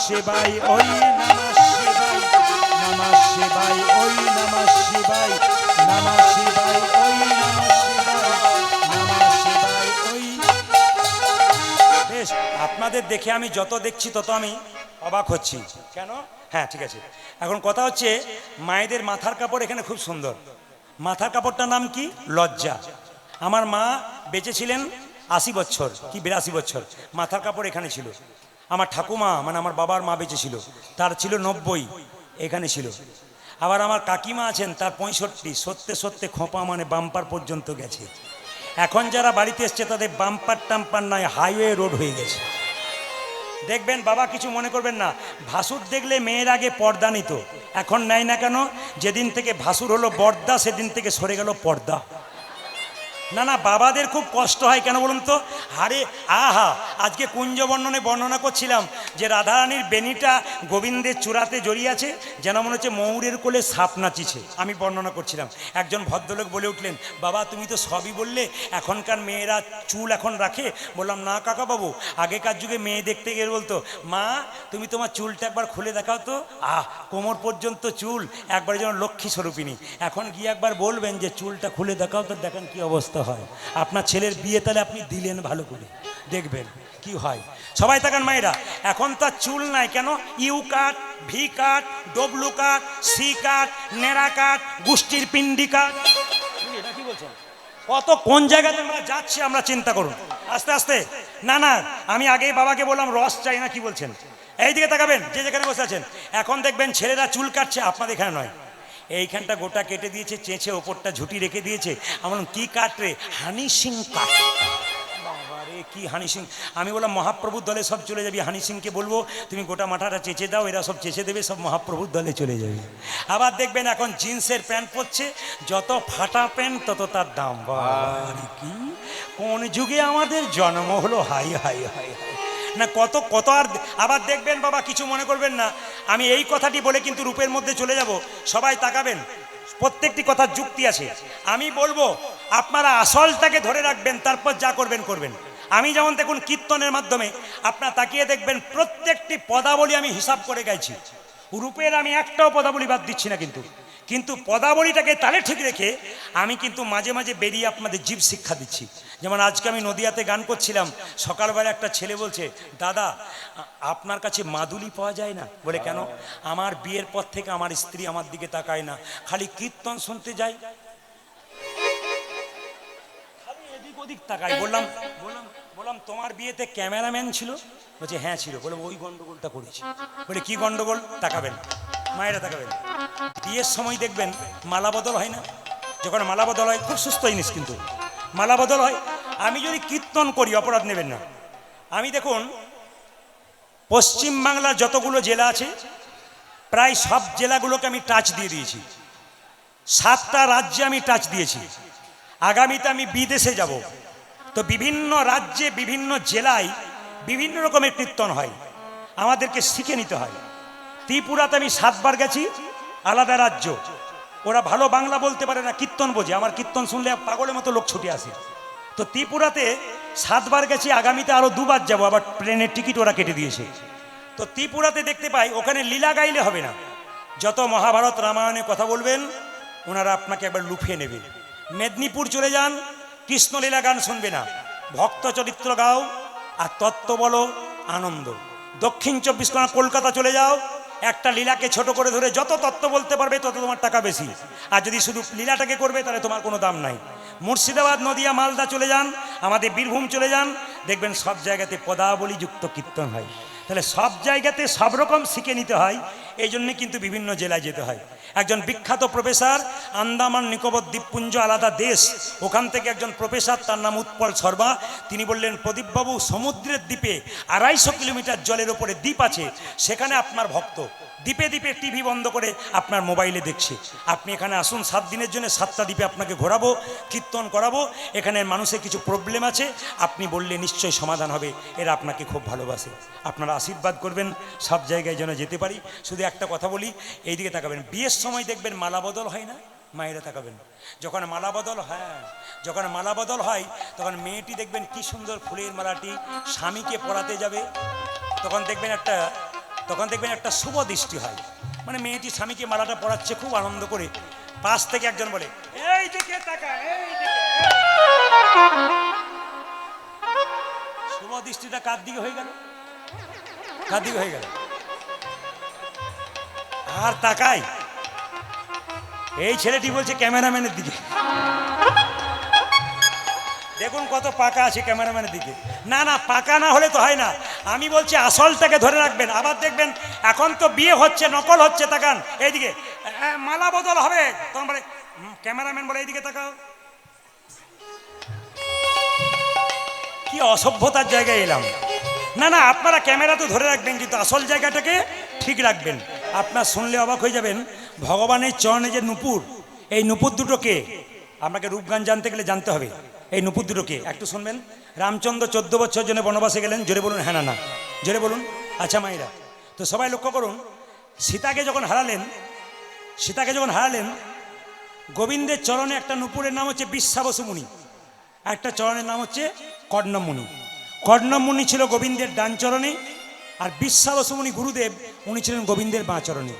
শিবাই ওই নমঃ শিবাই, নমঃ শিবাই ওই নমঃ শিবাই, নমঃ শিবাই ওই নমঃ শিবাই, নমঃ শিবাই ওই। বেশ, আপনাদের দেখে আমি যত দেখছি তত আমি অবাক হচ্ছি। কেন? হ্যাঁ ঠিক আছে। এখন কথা হচ্ছে, মায়েদের মাথার কাপড় এখানে খুব সুন্দর। মাথার কাপড়টার নাম কি? লজ্জা। আমার মা বেঁচে ছিলেন 80 বছর কি 82 বছর, মাথার কাপড় এখানে ছিল। আমার ঠাকুমা মানে আমার বাবার মা বেঁচে ছিল, তার ছিল 90, এখানে ছিল। আবার আমার কাকিমা আছেন, তার 65, সত্যি সত্যি খোঁপা মানে বাম্পার পর্যন্ত গেছে। এখন যারা বাড়িতে এসছে তাদের বাম্পার টাম্পার নয়, হাইওয়ে রোড হয়ে গেছে। দেখবেন বাবা, কিছু মনে করবেন না, ভাসুর দেখলে মেয়ের আগে পর্দা নিত, এখন নেয় না কেন? যেদিন থেকে ভাসুর হলো বর্দা সেদিন থেকে সরে গেল পর্দা। না না, বাবাদের খুব কষ্ট হয় কেন বলুন তো? আরে আহা, আজকে কুঞ্জ বর্ণনে বর্ণনা করছিলাম যে রাধারানীর বেনিটা গোবিন্দের চূড়াতে জড়িয়ে আছে, যেন মনে হচ্ছে ময়ূরের কোলে সাপ নাচিছে। আমি বর্ণনা করছিলাম, একজন ভদ্রলোক বলে উঠলেন, বাবা তুমি তো সবই বললে, এখনকার মেয়েরা চুল এখন রাখে। বললাম না কাকা বাবু, আগেকার যুগে মেয়ে দেখতে গেলে বলতো, মা তুমি তোমার চুলটা একবার খুলে দেখাও তো, কোমর পর্যন্ত চুল, একবার যেন লক্ষ্মী স্বরূপিনী। এখন গিয়ে একবার বলবেন যে চুলটা খুলে দেখাও তো, দেখেন কি অবস্থা হয়। আপনার ছেলের বিয়ে তাহলে আপনি দিলেন, ভালো করে দেখবেন কি হয়। সবাই তাকান মায়েরা, এখন তার চুল নাই কেন? U cut, V cut, W cut, C cut, নেড়া কাট, গোষ্ঠীর পিন্ডি কাট। কি বলছেন? কত কোন জায়গাতে আমরা যাচ্ছি আমরা চিন্তা করুন আস্তে আস্তে। না না, আমি আগেই বাবাকে বললাম রস চাই না, কি বলছেন? এই দিকে তাকাবেন যে যেখানে বসে আছেন। এখন দেখবেন ছেলেরা চুল কাটছে, আপনাদের এখানে নয়, এইখানটা গোটা কেটে দিয়েছে, চেঁচে ওপরটা ঝুটি রেখে দিয়েছে। আমার কি কাট রে? হানি সিং কাট। বাবারে কি হানি সিং! আমি বললাম মহাপ্রভুর দলে সব চলে যাবি, হানি সিংকে বলবো তুমি গোটা মাথাটা চেঁচে দাও, এরা সব চেঁচে দেবে, সব মহাপ্রভুর দলে চলে যাবে। আবার দেখবেন এখন জিন্সের প্যান্ট পরছে, যত ফাটা প্যান্ট তত তার দাম। বাবারে কি কোন যুগে আমাদের জন্ম হলো! হাই হাই হাই হাই না, কত কত। আর আবার দেখবেন বাবা, কিছু মনে করবেন না, আমি এই কথাটি বলে কিন্তু রূপের মধ্যে চলে যাব। সবাই তাকাবেন, প্রত্যেকটি কথার যুক্তি আছে। আমি বলবো আপনারা আসলটাকে ধরে রাখবেন, তারপর যা করবেন করবেন। আমি যেমন দেখুন কীর্তনের মাধ্যমে আপনারা তাকিয়ে দেখবেন প্রত্যেকটি পদাবলী আমি হিসাব করে গাইছি। রূপের আমি একটাও পদাবলী বাদ দিচ্ছি না, কিন্তু পদাবলীটাকে তালে ঠিক রেখে আমি কিন্তু মাঝে মাঝে বেরিয়ে আপনাদের জীব শিক্ষা দিচ্ছি। যেমন আজকে আমি নদিয়াতে গান করছিলাম, সকালবেলা একটা ছেলে বলছে, দাদা আপনার কাছে মাদুলি পাওয়া যায় না? বলে কেন? আমার বিয়ের পর থেকে আমার স্ত্রী আমার দিকে তাকায় না, খালি কীর্তন শুনতে যায়, খালি এদিক ওদিক তাকায়। বললাম তোমার বিয়েতে ক্যামেরাম্যান ছিল? বলছে হ্যাঁ ছিল। বলে ওই গন্ডগোলটা করেছি। বলে কি গন্ডগোল? তাকাবেন মায়েরা, তাকাবেন। বিয়ের সময় দেখবেন মালা বদল হয় না? যখন মালা বদল হয়, খুব সুস্থ জিনিস, কিন্তু মালা বদল হয়। আমি যদি কীর্তন করি, অপরাধ নেবেন না, আমি দেখুন পশ্চিমবাংলার যতগুলো জেলা আছে প্রায় সব জেলাগুলোকে আমি টাচ দিয়ে দিয়েছি। 7টা রাজ্যে আমি টাচ দিয়েছি। আগামীতে আমি বিদেশে যাব, তো বিভিন্ন রাজ্যে বিভিন্ন জেলায় বিভিন্ন রকমের কীর্তন হয়, আমাদেরকে শিখে নিতে হয়। ত্রিপুরাতে আমি 7বার গেছি, আলাদা রাজ্য, ওরা ভালো বাংলা বলতে পারে না, কীর্তন বোঝে, আমার কীর্তন শুনলে পাগলের মতো লোক ছুটে আসে। তো ত্রিপুরাতে 7বার গেছি, আগামীতে আরও 2বার যাবো, আবার ট্রেনের টিকিট ওরা কেটে দিয়েছে। তো ত্রিপুরাতে দেখতে পাই ওখানে লীলা গাইলে হবে না, যত মহাভারত রামায়ণে কথা বলবেন ওনারা আপনাকে একবার লুফিয়ে নেবে। মেদিনীপুর চলে যান, কৃষ্ণলীলা গান শুনবে না, ভক্ত চরিত্র গাও আর তত্ত্ব বলো, আনন্দ। দক্ষিণ 24 পরগনা কলকাতা চলে যাও, একটা লীলাকে ছোট করে ধরে যত তত্ত্ব বলতে পারবে তত তোমার টাকা বেশি, আর যদি শুধু লীলাটাকে করবে তাহলে তোমার কোনো দাম নাই। মুর্শিদাবাদ, নদিয়া, মালদা চলে যান, আমাদের বীরভূম চলে যান, দেখবেন সব জায়গাতে পদাবলী যুক্ত কীর্তন হয়। তাহলে সব জায়গাতে সব রকম শিখে নিতে হয়, এই জন্যে কিন্তু বিভিন্ন জেলায় যেতে হয়। একজন বিখ্যাত প্রফেসর, আন্দামান নিকোবর দ্বীপপুঞ্জ আলাদা দেশ, ওখান থেকে একজন প্রফেসর, তার নাম উৎপল শর্মা, তিনি বললেন, প্রদীপবাবু সমুদ্রের দ্বীপে 250 কিলোমিটার জলের ওপরে দ্বীপ আছে, সেখানে আপনার ভক্ত দ্বীপে দ্বীপে টিভি বন্ধ করে আপনার মোবাইলে দেখছে, আপনি এখানে আসুন, 7 দিনের জন্য 7টা দ্বীপে আপনাকে ঘোরাবো, কীর্তন করাবো, এখানে মানুষের কিছু প্রবলেম আছে, আপনি বললে নিশ্চয়ই সমাধান হবে, এরা আপনাকে খুব ভালোবাসে, আপনারা আশীর্বাদ করবেন সব জায়গায় যেন যেতে পারি। শুধু একটা কথা বলি, এইদিকে তাকাবেন, বিয়ের সময় দেখবেন মালা বদল হয় না? মায়েরা তাকাবেন, যখন মালা বদল যখন মালা বদল হয় তখন মেয়েটি দেখবেন কি সুন্দর ফুলের মালাটি স্বামীকে পরাতে যাবে, তখন দেখবেন একটা শুভ দৃষ্টি হয়, মানে মেয়েটি স্বামীকে মালাটা পরাচ্ছে খুব আনন্দ করে, পাশ থেকে একজন বলে, এই দিকে তাকা, এই দিকে। শুভ দৃষ্টিটা কার দিকে হয়ে গেল? কার দিকে হয়ে গেল? আর তাকাই, এই ছেলেটি বলছে ক্যামেরাম্যানের দিকে। দেখুন কত পাকা আছে ক্যামেরাম্যানের দিকে। না না, পাকা না হলে তো হয় না, আমি বলছি আসলটাকে ধরে রাখবেন। আবার দেখবেন এখন তো বিয়ে হচ্ছে, নকল হচ্ছে, তাকান এইদিকে, মালা বদল হবে, তখন বলে ক্যামেরাম্যান বলে এইদিকে তাকাও। কি অসভ্যতার জায়গায় এলাম। না না, আপনারা ক্যামেরা তো ধরে রাখবেন, কিন্তু আসল জায়গাটাকে ঠিক রাখবেন। আপনার শুনলে অবাক হয়ে যাবেন, ভগবানের চরণে যে নূপুর, এই নূপুর দুটো কে? আপনাকে রূপগান জানতে গেলে জানতে হবে, এই নুপুর দুটোকে একটু শুনবেন। রামচন্দ্র 14 বছর জন্য বনবাসে গেলেন, জোরে বলুন হ্যাঁ না না, জোরে বলুন। আচ্ছা মায়েরা, তো সবাই লক্ষ্য করুন, সীতাকে যখন হারালেন, গোবিন্দের চরণে একটা নুপুরের নাম হচ্ছে বিশ্বাবসু মুনি, একটা চরণের নাম হচ্ছে কর্ণম মুনি। কর্ণম মুনি ছিল গোবিন্দের ডান চরণে, আর বিশ্বাবসু মুনি গুরুদেব উনি ছিলেন গোবিন্দের বাঁ চরণে।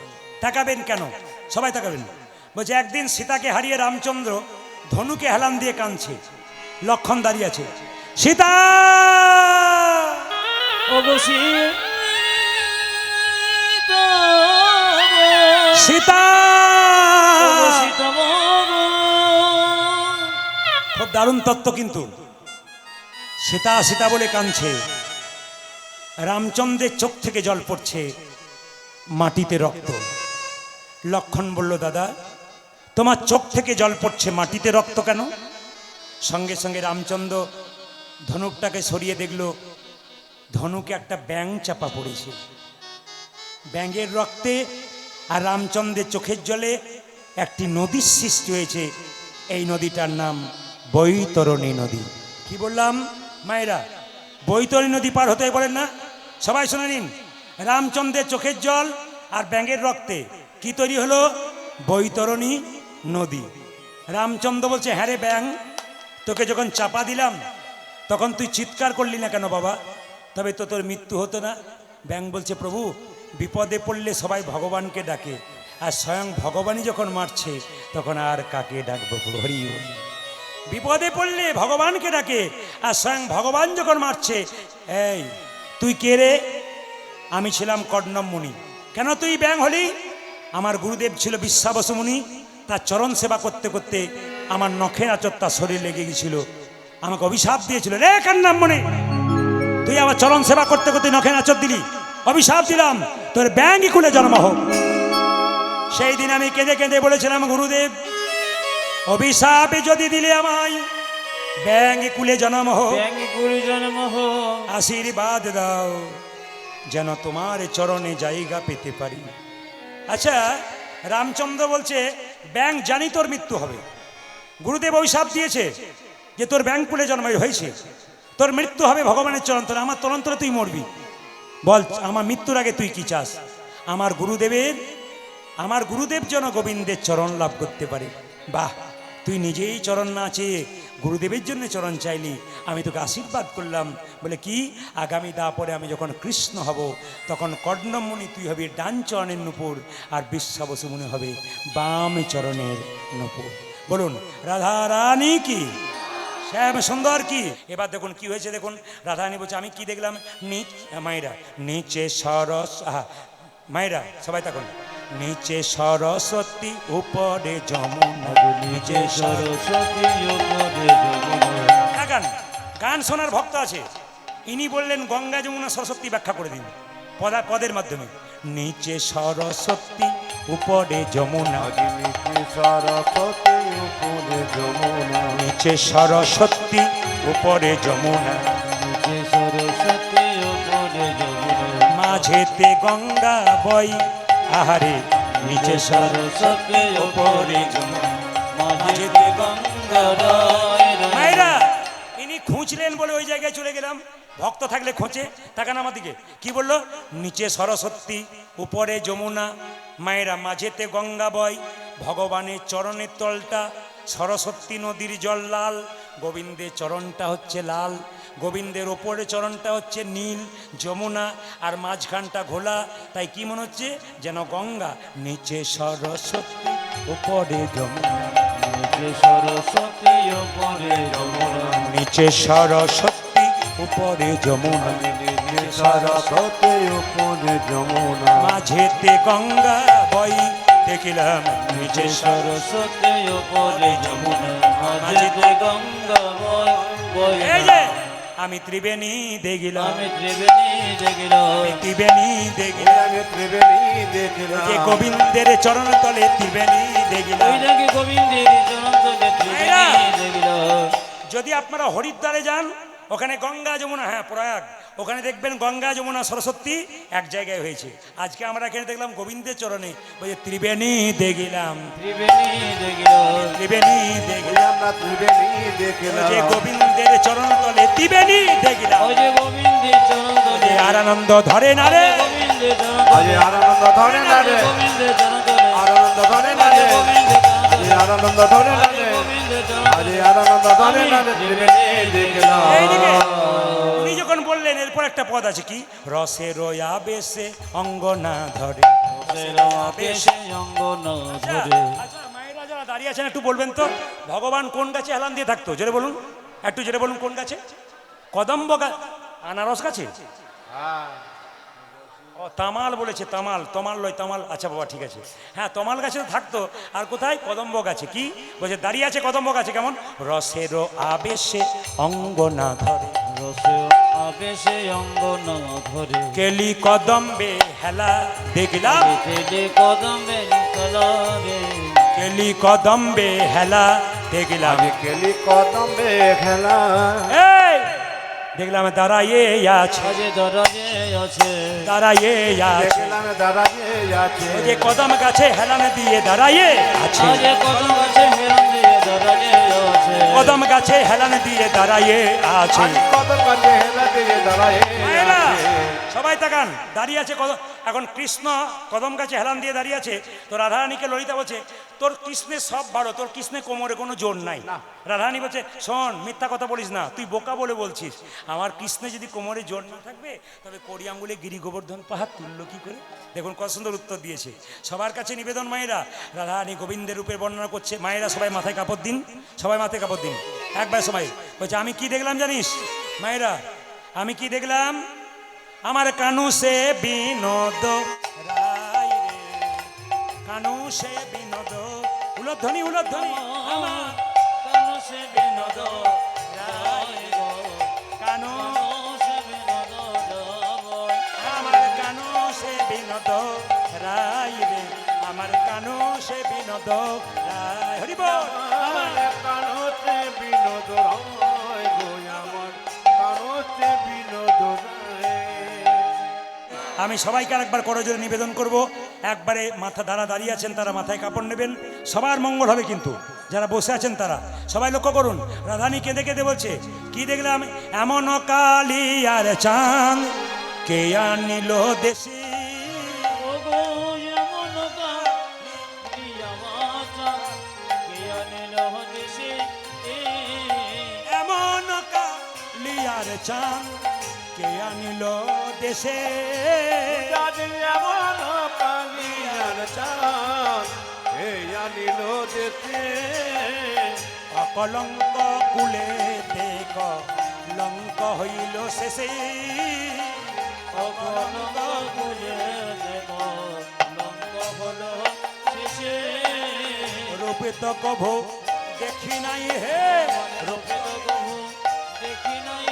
তাকাবেন কেন, সবাই তাকাবেন। বলছে একদিন সীতাকে হারিয়ে রামচন্দ্র ধনুকে হেলান দিয়ে কাঁদছে, লক্ষণ দাঁড়িয়ে আছে, সীতা সীতা। খুব দারুণ তত্ত্ব, কিন্তু সীতা সীতা বলে কাঁদছে, রামচন্দ্রের চোখ থেকে জল পড়ছে, মাটিতে রক্ত। লক্ষণ বলল, দাদা তোমার চোখ থেকে জল পড়ছে, মাটিতে রক্ত কেন? সঙ্গে সঙ্গে রামচন্দ্র ধনুকটাকে সরিয়ে দেখল, ধনুকে একটা ব্যাঙ চাপা পড়েছে, ব্যাঙের রক্তে আর রামচন্দ্রের চোখের জলে একটি নদীর সৃষ্টি হয়েছে। এই নদীটার নাম বৈতরণী নদী। কি বললাম মায়েরা? বৈতরণী নদী পার হতে বলেন না? সবাই শুনে নিন, রামচন্দ্রের চোখের জল আর ব্যাঙের রক্তে কি তৈরি হলো? বৈতরণী নদী। রামচন্দ্র বলছে, হ্যাঁ রে ব্যাঙ, তোকে যখন চাপা দিলাম তখন তুই চিৎকার করলি না কেন বাবা? তবে তো তোর মৃত্যু হতো না। ব্যাঙ বলছে, প্রভু বিপদে পড়লে সবাই ভগবানকে ডাকে, আর স্বয়ং ভগবানই যখন মারছে তখন আর কাকে ডাকবো? হরি বল। বিপদে পড়লে ভগবানকে ডাকে, আর স্বয়ং ভগবান যখন মারছে। এই তুই কে রে? আমি ছিলাম কর্ণম মুনি। কেন তুই ব্যাঙ হলি? আমার গুরুদেব ছিল বিশ্বাবসু মুনি, তার চরণ সেবা করতে করতে আমার নখের আচর তার শরীর লেগে গেছিল, আমাকে অভিশাপ দিয়েছিল, রে কর্ণম মুনি তুই আমার চরণ সেবা করতে করতে নখের আচর দিলি, অভিশাপ দিলাম তোর ব্যাঙই কুলে জন্ম হোক। সেই দিন আমি কেঁদে কেঁদে বলেছিলাম, গুরুদেব অভিশাপে যদি দিলে আমায় ব্যাঙে কুলে জন্ম হোক, আশীর্বাদ দাও যেন তোমার চরণে জায়গা পেতে পারি। আচ্ছা রামচন্দ্র বলছে, ব্যাঙ জানি তোর মৃত্যু হবে, গুরুদেব অভিশাপ দিয়েছে যে তোর ব্যাঙ কুলে জন্ম হয়েছে, তোর মৃত্যু হবে ভগবানের চরণতলে, আমার তরন্তরে তুই মরবি। বল আমার মৃত্যুর আগে তুই কি চাস? আমার গুরুদেব যেন গোবিন্দের চরণ লাভ করতে পারে। বাহ, তুই নিজেই চরণ না চেয়ে গুরুদেবের জন্য চরণ চাইলি, আমি তোকে আশীর্বাদ করলাম। বলে কি? আগামী পরে আমি যখন কৃষ্ণ হব তখন কর্ণম মুনি তুই হবি ডান চরণের নুপুর, আর বিশ্বাবসু মুনি হবে বাম চরণের নুপুর। বলুন রাধা রানী কি, শ্যাম সুন্দর কি। এবার দেখুন কি হয়েছে, দেখুন রাধারানী বলছে, আমি কি দেখলাম? মায়েরা নিচে সরস, মায়েরা সবাই তখন, নিচে সরস্বতী উপরে যমুনা, নিচে সরস্বতী উপরে যমুনা। গান শোনার ভক্ত আছে, ইনি বললেন গঙ্গা যমুনা সরস্বতী ব্যাখ্যা করে দিন পদের মাধ্যমে। নিচে সরস্বতী উপরে যমুনা, নিচে সরস্বতী উপরে যমুনা, মাঝেতে গঙ্গা বই, আহারে নিচে সরস্বতী উপরে যমুনা, মাঝেতে গঙ্গা বই। মায়েরা ইনি খুঁজলেন বলে ওই জায়গায় চলে গেলাম। ভক্ত থাকলে খোঁজে, তাকান আমার দিকে। কি বললো? নিচে সরস্বতী উপরে যমুনা, মায়েরা মাঝেতে গঙ্গা বয়, ভগবানের চরণের তলটা সরস্বতী নদীর জল লাল, গোবিন্দের চরণটা হচ্ছে লাল, গোবিন্দের ওপরে চরণটা হচ্ছে নীল যমুনা, আর মাঝখানটা ঘোলা। তাই কি মনে হচ্ছে? যেন গঙ্গা। নিচে সরস্বতী উপরে যমুনা, নিচে সরস্বতী উপরে যমুনা, নিচে সরস্বতী উপরে যমুনা, নিচে সরস্বতী উপরে যমুনা, মাঝেতে গঙ্গা বই দেখিলাম, নিচে সরস্বতী উপরে যমুনা, মাঝেতে গঙ্গা বই। এই যে আমি ত্রিবেণী দেখিলাম, আমি ত্রিবেণী দেখিলাম, ত্রিবেণী দেখিলাম, আমি ত্রিবেণী দেখিলাম, যে গোবিন্দের চরণ তলে ত্রিবেণী দেখিলাম, গোবিন্দের চরণ তলে ত্রিবেণী দেখিলাম। যদি আপনারা হরিদ্বারে যান, ওখানে গঙ্গা যমুনা, হ্যাঁ প্রয়াগ, ওখানে দেখবেন গঙ্গা যমুনা সরস্বতী এক জায়গায় হয়েছে। আজকে আমরা এখানে দেখলাম গোবিন্দের চরণে ওই যে ত্রিবেণী দেখিলাম, ত্রিবেণী দেখিলাম, যে গোবিন্দের চরণ তলে ত্রিবেণী দেখিলাম, আনন্দ ধরে না রে, আনন্দ ধরে না রে, আনন্দ ধরে না রে, আনন্দ ধরে না রে, আনন্দ ধরে না রে, দেখলাম। উনি যখন বললেন এরপর একটা পদ আছে কি, রসে রয়া বেশে অঙ্গ না ধরে, মায়েরা যারা দাঁড়িয়ে আছেন একটু বলবেন তো ভগবান কোন গাছে হেলান দিয়ে থাকতো? জোরে বলুন, একটু জোরে বলুন, কোন গাছে? কদম্ব গাছ, আনারস গাছে? ও তামাল বলেছে, তামাল, তমাল লয় তামাল, আচ্ছা বাবা ঠিক আছে, হ্যাঁ তমাল গাছে থাকতো। আর কোথায়? কদম্ব গাছে। কি বলছে? দাঁড়িয়ে আছে কদম্ব গাছে। কেমন? রসের আবেশে অঙ্গ না ধরে, আবেশে অঙ্গ না ধরে, কেলি কদম্বে হেলা দেখলাম, কেলি কদমে খেলা রে, কেলি কদম্বে হেলা দেখলাম, কেলি কদমে খেলা, এই দেখলাম দাঁড়াইয়ে আছে, দাঁড়ায়ে আছে, দাঁড়াইয়ে আছে, দেখলাম দাঁড়াইয়ে আছে, ওই যে কদম গাছে হেলান দিয়ে দাঁড়াইয়ে আছে, কদম গাছে হেলান দিয়ে দাঁড়ায়ে আছে, কদম গাছে হেলান দিয়ে দাঁড়াইয়ে আছে, কদম গাছে হেলা দিয়ে দাঁড়াইয়ে মায়েরা আছে। সবাই তাকান, দাঁড়িয়ে আছে কদম। এখন কৃষ্ণ কদম গাছে হেলান দিয়ে দাঁড়িয়ে আছে। তো রাধারানীকে ললিতা বলছে তোর কৃষ্ণের সব ভালো, তোর কৃষ্ণের কোমরে কোনো জোর নাই। রাধারানী বলছে শোন, মিথ্যা কথা বলিস না, তুই বোকা বলে বলছিস। আমার কৃষ্ণে যদি কোমরে জোর না থাকবে তবে কড়ি আঙ্গুলে গিরি গোবর্ধন পাহাড় তুললো কি করে? দেখুন কত সুন্দর উত্তর দিয়েছে। সবার কাছে নিবেদন মায়েরা, রাধারানী গোবিন্দের রূপের বর্ণনা করছে। মায়েরা সবাই মাথায় কাপড় দিন, সবাই মাথায় কাপড় দিন একবার। সবাই বলছে আমি কি দেখলাম জানিস মায়েরা? আমি কি দেখলাম? আমার কানু সে বিনোদ রায় রে, কানু সে বিনোদ, উলধ্বনি উলধ্বনি, আমার কানু সে বিনোদ রায় গো, কানু সে বিনোদ জগৎ, আমার কানু সে বিনোদ রায় রে, আমার কানু সে বিনোদ রায়। হরি বল। আমার কানতে বিনোদ রায় গো, আমার কানতে বিনোদ রায়। আমি সবাইকে আরেকবার করজোড়ে নিবেদন করব, একবারে মাথা যারা দাঁড়িয়ে আছেন তারা মাথায় কাপড় নেবেন, সবার মঙ্গল হবে। কিন্তু যারা বসে আছেন তারা সবাই লক্ষ্য করুন। রাধানী কেঁদে কেঁদে বলছে কি দেখলাম? এমন কালিয়ার চাঁদ কে আনিল দেশে, ওগো যেমন কালিয়া বাচা, কে আনিল দেশে, এমন কালিয়ার চাঁদ কে আনিল দেশে, এমন কালিয়ার চাঁদ কে আনিল দেশে, অকলঙ্ক কুলে দেখ লঙ্ক হইল শেষে, অকলঙ্ক কুলে দেখ লঙ্ক হলো শেষে, রূপে তো কভো দেখি নাই হে, রূপে তো কভু দেখি নাই,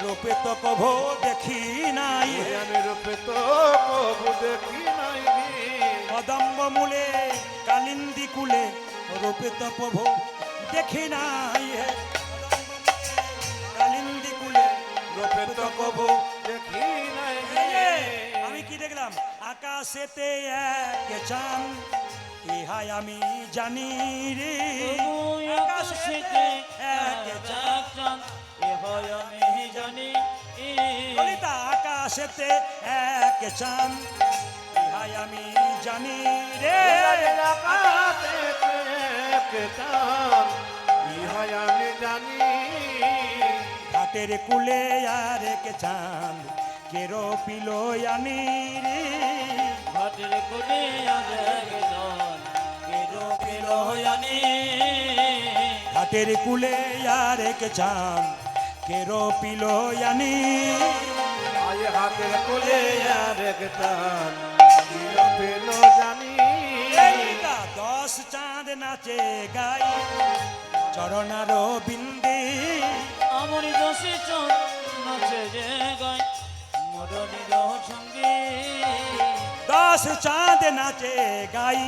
রূপে তো কভো দেখি নাই হে, আমি রূপে তো কবু দেখি নাই, কদম্ব মূলে কালিন্দি কুলে রূপে তো প্রভু দেখি নাই হে, কালিন্দি কুলে রূপে তো কভো দেখি নাই। আমি কি দেখলাম? আকাশেতে এক চাঁদ, ইহাই আমি জানি রে, আকাশেতে এক চাঁদ, এ হয় আমি জানি, ললিতা আকাশেতে এক চাঁদ, ইহাই আমি জানি রে, আকাশেতে এক চাঁদ, ইহা আমি জানি। ঘাটের কুলে আর এক চাঁদ, কেরো পিলো আনি রে, ঘাটের কোলে আজন, কেরো পেলো জানি, ঘাটের কুলে আর এক চাঁদ, কেরো পিলো আনি, আয় হাতের কোলে আর এক চাঁদ, ইহা পেল জানি। ললিতা 10 চাঁদ নাচে গাই চরণার বিন্দে, আমার দোষে চোখ নাচে যে গায় মরণির সঙ্গে, 10 চাঁদ নাচে গাই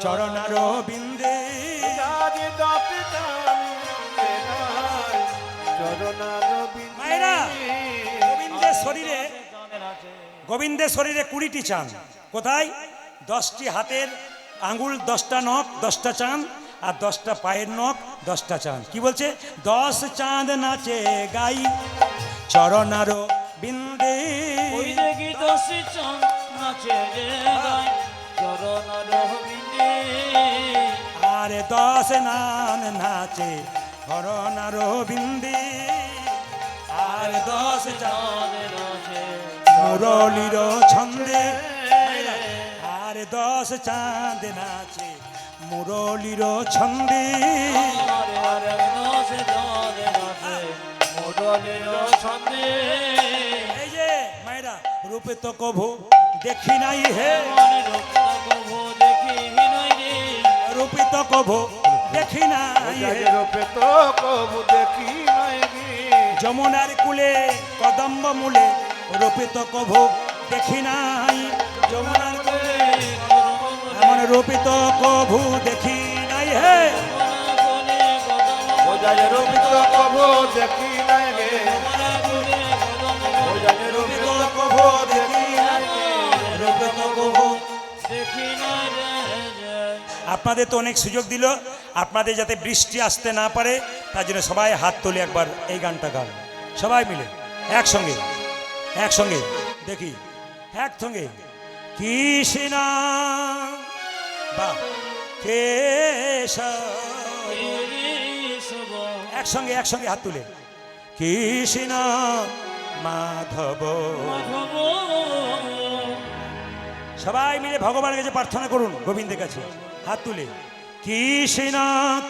চরণার বিন্দে, আজ দপি চাঁদ নাই, চরণার বিন্দে। মায়েরা শরীরে গোবিন্দের শরীরে 20টি চাঁদ। কোথায়? 10টি হাতের আঙ্গুল, 10টা নখ, 10টা চাঁদ, আর 10টা পায়ের নখ, 10টা চাঁদ। কি বলছে? 10 চাঁদ নাচে গাই চরণার বিন্দে। ওই দেখি দশে চাঁদ নাচে যে গায় চরণার বিন্দে। আর 10 নান নাচে চরণার বিন্দে। আর 10 চাঁদ চাঁদ নাচে মুরলীর ছন্দে। আর 10 চাঁদ নাচে মুরলীর ছন্দে। আরে আরে দশে চাঁদ নাচে মোডলের ছন্দে। এই যে মায়েরা, রূপে তো কভু দেখি নাই হে, মনে রক্ত কভু দেখি নাই রে। রূপে তো কভু দেখি নাই হে। রূপে তো কবু দেখি নাই গে। যমুনার কুলে কদম্ব মূলে, রূপে তো কভু দেখি নাই। যমুনার কুলে এমন রূপে তো কভু দেখি নাই হে। ও যায় রূপে তো কবু দেখি নাই গে। ও যায় রূপে তো কবু দেখি নাই গে। রূপে তো কভু। দেখি নাই রে জয়। আপনাদের তো অনেক সুযোগ দিল, আপনাদের যাতে বৃষ্টি আসতে না পারে তার জন্য সবাই হাত তুলে একবার এই গানটা গান, সবাই মিলে একসঙ্গে একসঙ্গে দেখি একসঙ্গে। কৃষ্ণ বা কেশব, কেশব একসঙ্গে একসঙ্গে হাত তুলে। কৃষ্ণ মাধব, মাধব সবাই মিলে ভগবানের কাছে প্রার্থনা করুন, গোবিন্দের কাছে হাত তুলে। কৃষ্ণ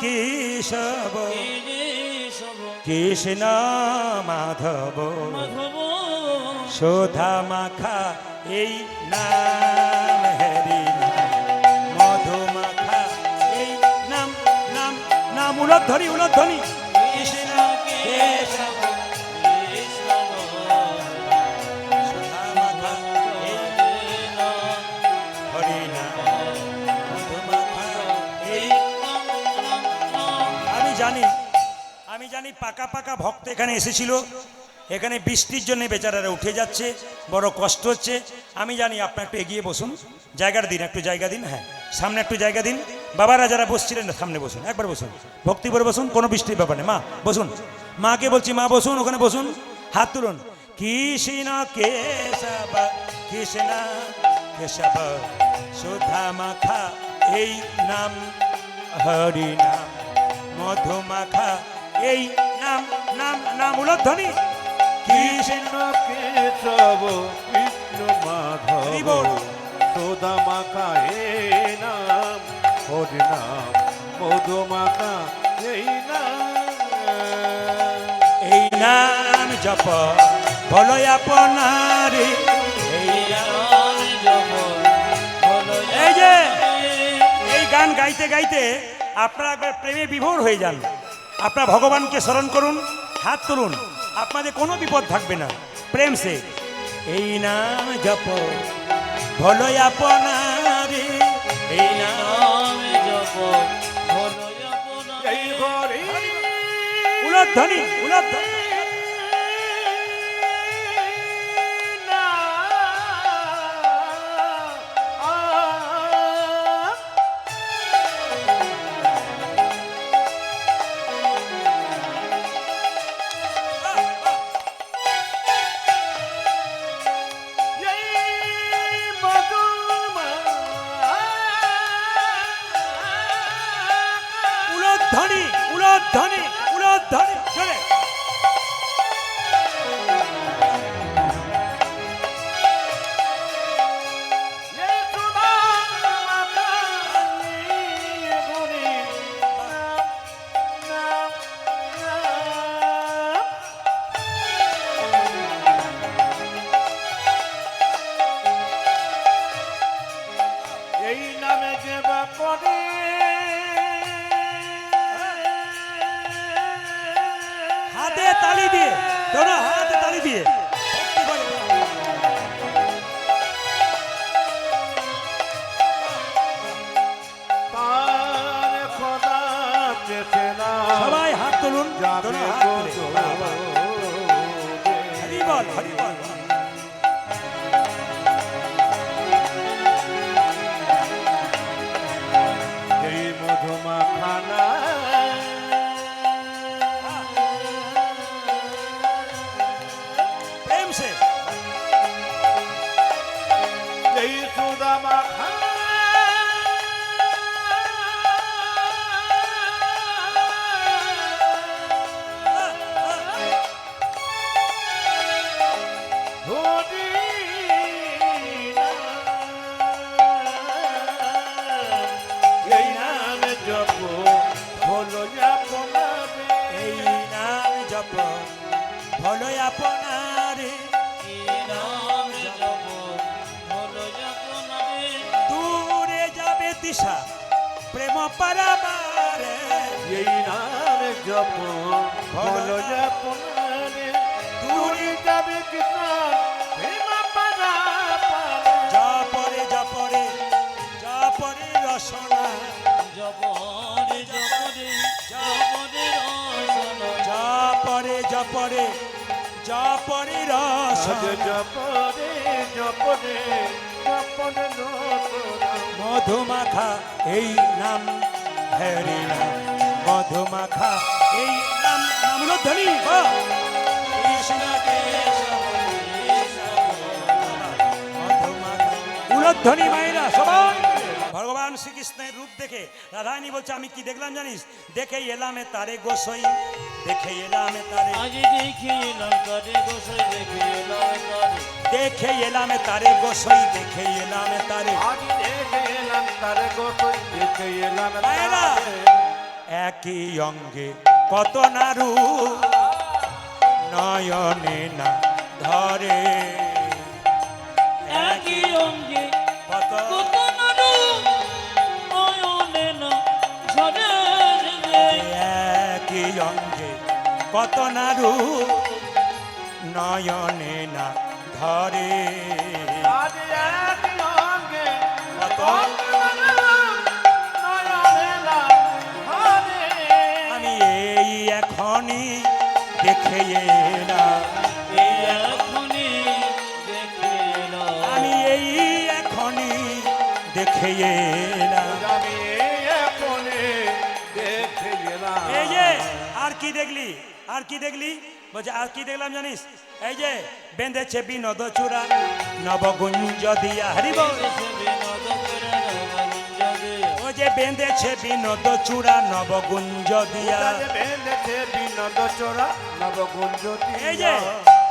কেশব কেশব কৃষ্ণ মাধব, মাধব শোধা মাখা এই নাম হরি নাম, মধু মাখা এই নাম নাম নাম। উলধ্বনি উলধ্বনি। কৃষ্ণ কেশব শোধা মাখা এই হরি নাম, মধু মাখা এই। আমি জানি পাকা পাকা ভক্ত এখানে এসেছিল, এখানে বৃষ্টির জন্য বেচারারা উঠে যাচ্ছে, বড় কষ্ট হচ্ছে। আমি জানি, আপনার একটু এগিয়ে বসুন, জায়গাটা দিন, একটু জায়গা দিন। হ্যাঁ, সামনে একটু জায়গা দিন। বাবারা যারা বসছিলেন না, সামনে বসুন, একবার বসুন, ভক্তি করে বসুন, কোনো বৃষ্টির ব্যাপার নেই। মা বসুন, মাকে বলছি মা বসুন, ওখানে বসুন, হাত তুলুন। কৃষ্ণ কেশব কৃষ্ণ কেশব সুধা মাখা এই নাম হরি নাম, মধু মাখা এই নাম নাম নাম। উলধ্বনি। কৃষ্ণ কেশব কৃষ্ণ মাধব হরি বল। সোদা মাখা হে নাম হরি নাম, মধু মাখা এই নাম। এই নাম জপ বলো আপনারে। এই নাম এই যে এই গান গাইতে গাইতে আপনারা একবার প্রেমে বিভোর হয়ে যান। আপনারা ভগবানকে স্মরণ করুন, হাত তুলুন, আপনাদের কোনো বিপদ থাকবে না। প্রেম সে এই নাম জপ ভলো আপনারে। এই নাম এই হরি উলধ্বনি উলধ্বনি। উলধ্বনি উলধ্বনি উলধ্বনি। চলে মাখা হরি এই নাম জপ হলো আপনারে এই নাম জপ হলো আপনারে কি নাম জপ হলো যতনারে দূরে যাবে দিশা প্রেম পারাবারে এই নাম জপ হলো আপনারে দূরে যাবে কৃষ্ণ হেমা পারা পারে জপরে জপরে জপরে রসনা জপরে জপরে জপরে রসন জপরে জপরে জপরে রসনা জপরে জপরে জপরে নতরা মধুমাখা এই নাম হরি নাম মধুমাখা এই নাম নাম ধ্বনি কৃষ্ণ উলধ্বনি মায়েরা সবাই ভগবান শ্রীকৃষ্ণের রূপ দেখে রাধারানী বলছে আমি কি দেখলাম জানিস দেখে এলামে তারে গোসই দেখে এলামে তারে আজ দেখে এলাম তারে গোসাই দেখে এলাম তারে দেখে এলামে তারে গোসই দেখে এলামে তারে আজ দেখে এলাম তারে গোসই দেখে এলাম মায়েরা তারে একই অঙ্গে কত নারু নয়নে না ধরে একই অঙ্গে কত কত নারু নয়নে না ঝরে রে একই অঙ্গে কত নারু নয়নে না ধরে আজ এক অঙ্গে কত নয়নে না হরে আমি এই এখনই দেখে এলাম এই এখনই দেখে এলাম আমি এই এখনই দেখে এলাম আমি এখনে দেখে গেলাম এই যে আর কি দেখলি আর কি দেখলি বলছে আর কি দেখলাম জানিস এই যে বেঁধেছে বিনোদ চূড়া নবগুঞ্জ দিয়া হরি বল দেশে বিনোদ করে নবগুঞ্জ দিয়ে ও যে বেঁধেছে বিনোদ চূড়া নবগুঞ্জ দিয়া বেঁধেছে বিনোদ চোরা নবগুঞ্জ এই যে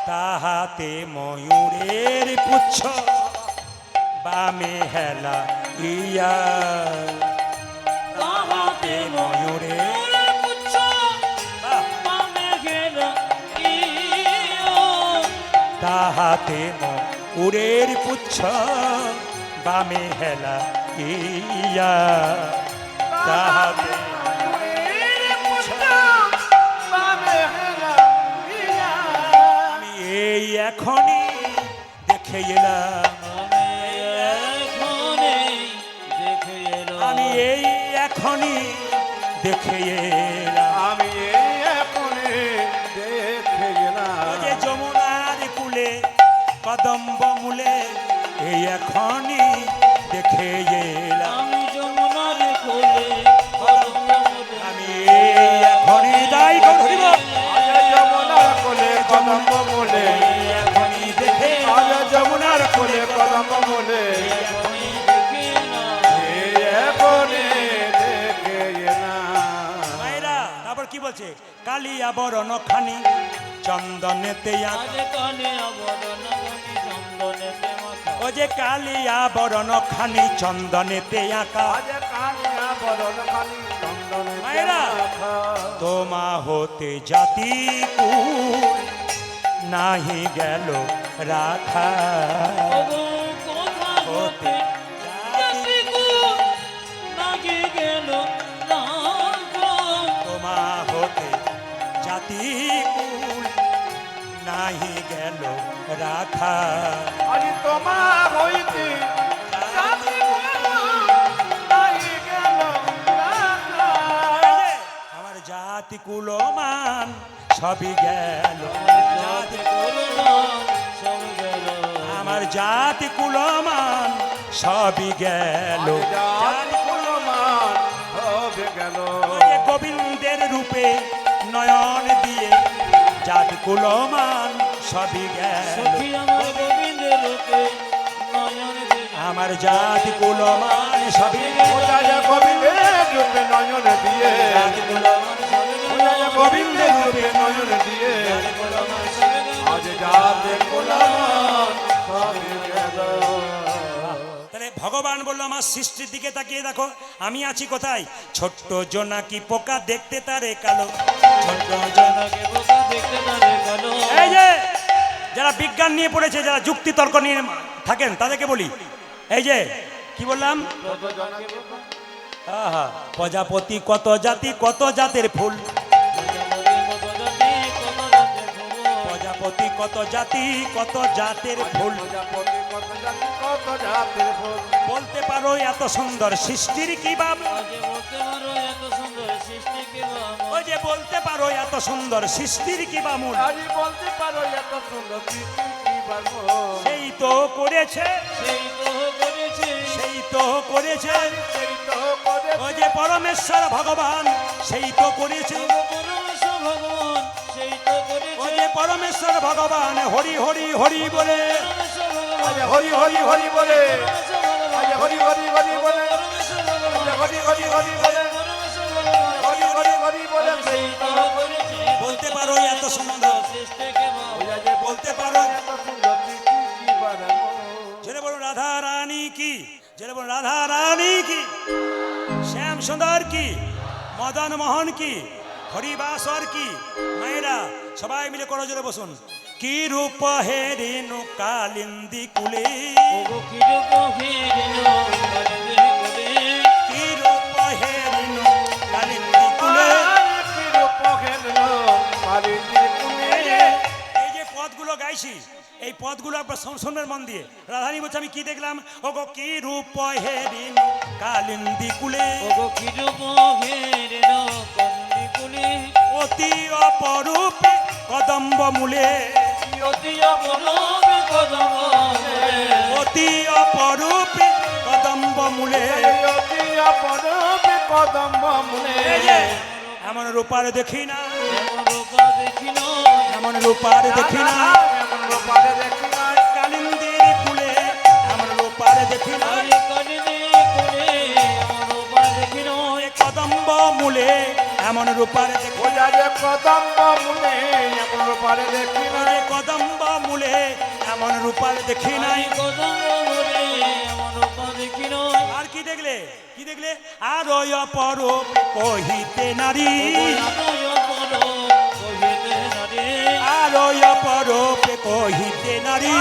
তাহাতে ময়ূরের পুচ্ছ বামে হেলা ইয়া তাহাতে ময়ূরের পুচ্ছ বাহ, পামে গেল ইয়ো তাহাতে ময়ূরের পুচ্ছ বামে হেলা ইয়া তাহাতে আমি এই এখনই দেখে এলাম আমি এখনই দেখে এলাম আমি এই এখনই দেখে এলাম আমি এখনে দেখে গেলাম ও যে যমুনার কুলে কদম্ব মূলে এই এখনই দেখে এলাম আমি যমুনার কোলে কদম্ব মূলে আমি এই এখনই দাই ধরিব আজ যমুনার কোলে কদম্ব মূলে এখনই দেখে আজ যমুনার কোলে কদম্ব মূলে এখনই দেখে এলাম এখনে দেখে গেলাম মায়েরা তারপর কি বলছে কালিয়া বরণ খানি চন্দনেতে আঁকা আজ কালে আবরণ গনি চন্দনেতে মাখা ও যে কালিয়া বরণ খানি চন্দনেতে আঁকা আজ কালিয়া বরণ খানি চন্দনে মায়েরা। তোমা হতে জাতি কুল নাহি গেল রাখা ওগো কোথা হতে জাতিকু নাগি গেল রাখা তোমা হতে জাতি কুল নাহি গেল রাখা আজ তোমার হইতে জাতি নাই গেল রাখা। আমার জাতি কুলমান সবই গেল জাতি করুণান সব গেল আমার জাতি কুলমান সবই গেল জাতি কুলমান হবে গেল ওই যে গোবিন্দের রূপে নয়ন দিয়ে জাতি কুলমান সবই গেল সখী আমার গোবিন্দের রূপে নয়ন দিল আমার জাতি কুলমান সবই ওজায় গোবিন্দের রূপে নয়ন দিয়ে ওজায় গোবিন্দের রূপে নয়ন দিয়ে আজ যাতে কোলামান সবই গেল। তাহলে ভগবান বললো আমার সৃষ্টির দিকে তাকিয়ে দেখো আমি আছি কোথায়। ছোট্ট জোনাকি পোকা দেখতে তারে কালো, ছোট্ট জোনাকি এই যে যারা বিজ্ঞান নিয়ে পড়েছে, যারা যুক্তি তর্ক নিয়ে থাকেন তাদেরকে বলি, এই যে কি বললাম, আহা, প্রজাপতি কত জাতি কত জাতের ফুল, প্রজাপতি কত জাতি কত জাতের ফুল, প্রজাপতি কত জাতি কত জাতের ফুল। বলতে পারো এত সুন্দর সৃষ্টির কি বাব, ওই যে বলতে পারো এত সুন্দর সৃষ্টির কি বামুল, আজ বলতে পারো এত সুন্দর সৃষ্টি কি বামুল। সেই তো করেছে সেই তো করেছে সেই তো করেছে সেই তো করেছে ওই যে পরমেশ্বর ভগবান সেই তো করেছে, ওই যে পরমেশ্বর ভগবান হরি হরি হরি বলে, আজ হরি হরি হরি বলে আজ হরি হরি হরি বলে আজ হরি হরি হরি বলে হরি হরি হরি বলে সেই তো বলতে পারো এত সুন্দর, বলতে পারো এত সুন্দর সৃষ্টি কি বামুল। যেটা বলো রাধা রানী কি, যেটা বলো রাধা রানী কি, শ্যাম সুন্দর কি, মদন মোহন কি, হরিবাসর কি, মায়েরা সবাই মিলে করো জোরে বসুন। কি রূপ হে রেণু কালিন্দী কুলে, কি রূপ হে রেণু কালিন্দী কুলে, কি রূপ হেলো কালিন্দী কুলে। এই যে পদগুলো গাইছি এই পদগুলো একবার শোনের মন দিয়ে। রাধারানী বলছে আমি কি দেখলাম, ও গো কি রূপ হে রেণু কালিন্দী কুলে, অতি অপরূপে কদম্ব মূলে, অতি অপরূপে কদম্ব মূলে, অতি অপরূপে কদম্ব মূলে। এই যে এমন রূপার দেখি না, এমন রূপার দেখি না, এমন রূপারে দেখি নাই কালিন্দির কুলে এমন রূপার দেখি না, কদম্ব মূলে এমন রূপার দেখি, ওজারে কদম্ব মূলে এমন রূপারে দেখি নাই কদম্ব মূলে এমন রূপার দেখি নাই। আর কি দেখলে, কি দেখলে, আর অপরূপ কহিতে নারী, আর অপরূপ কহিতে নারী,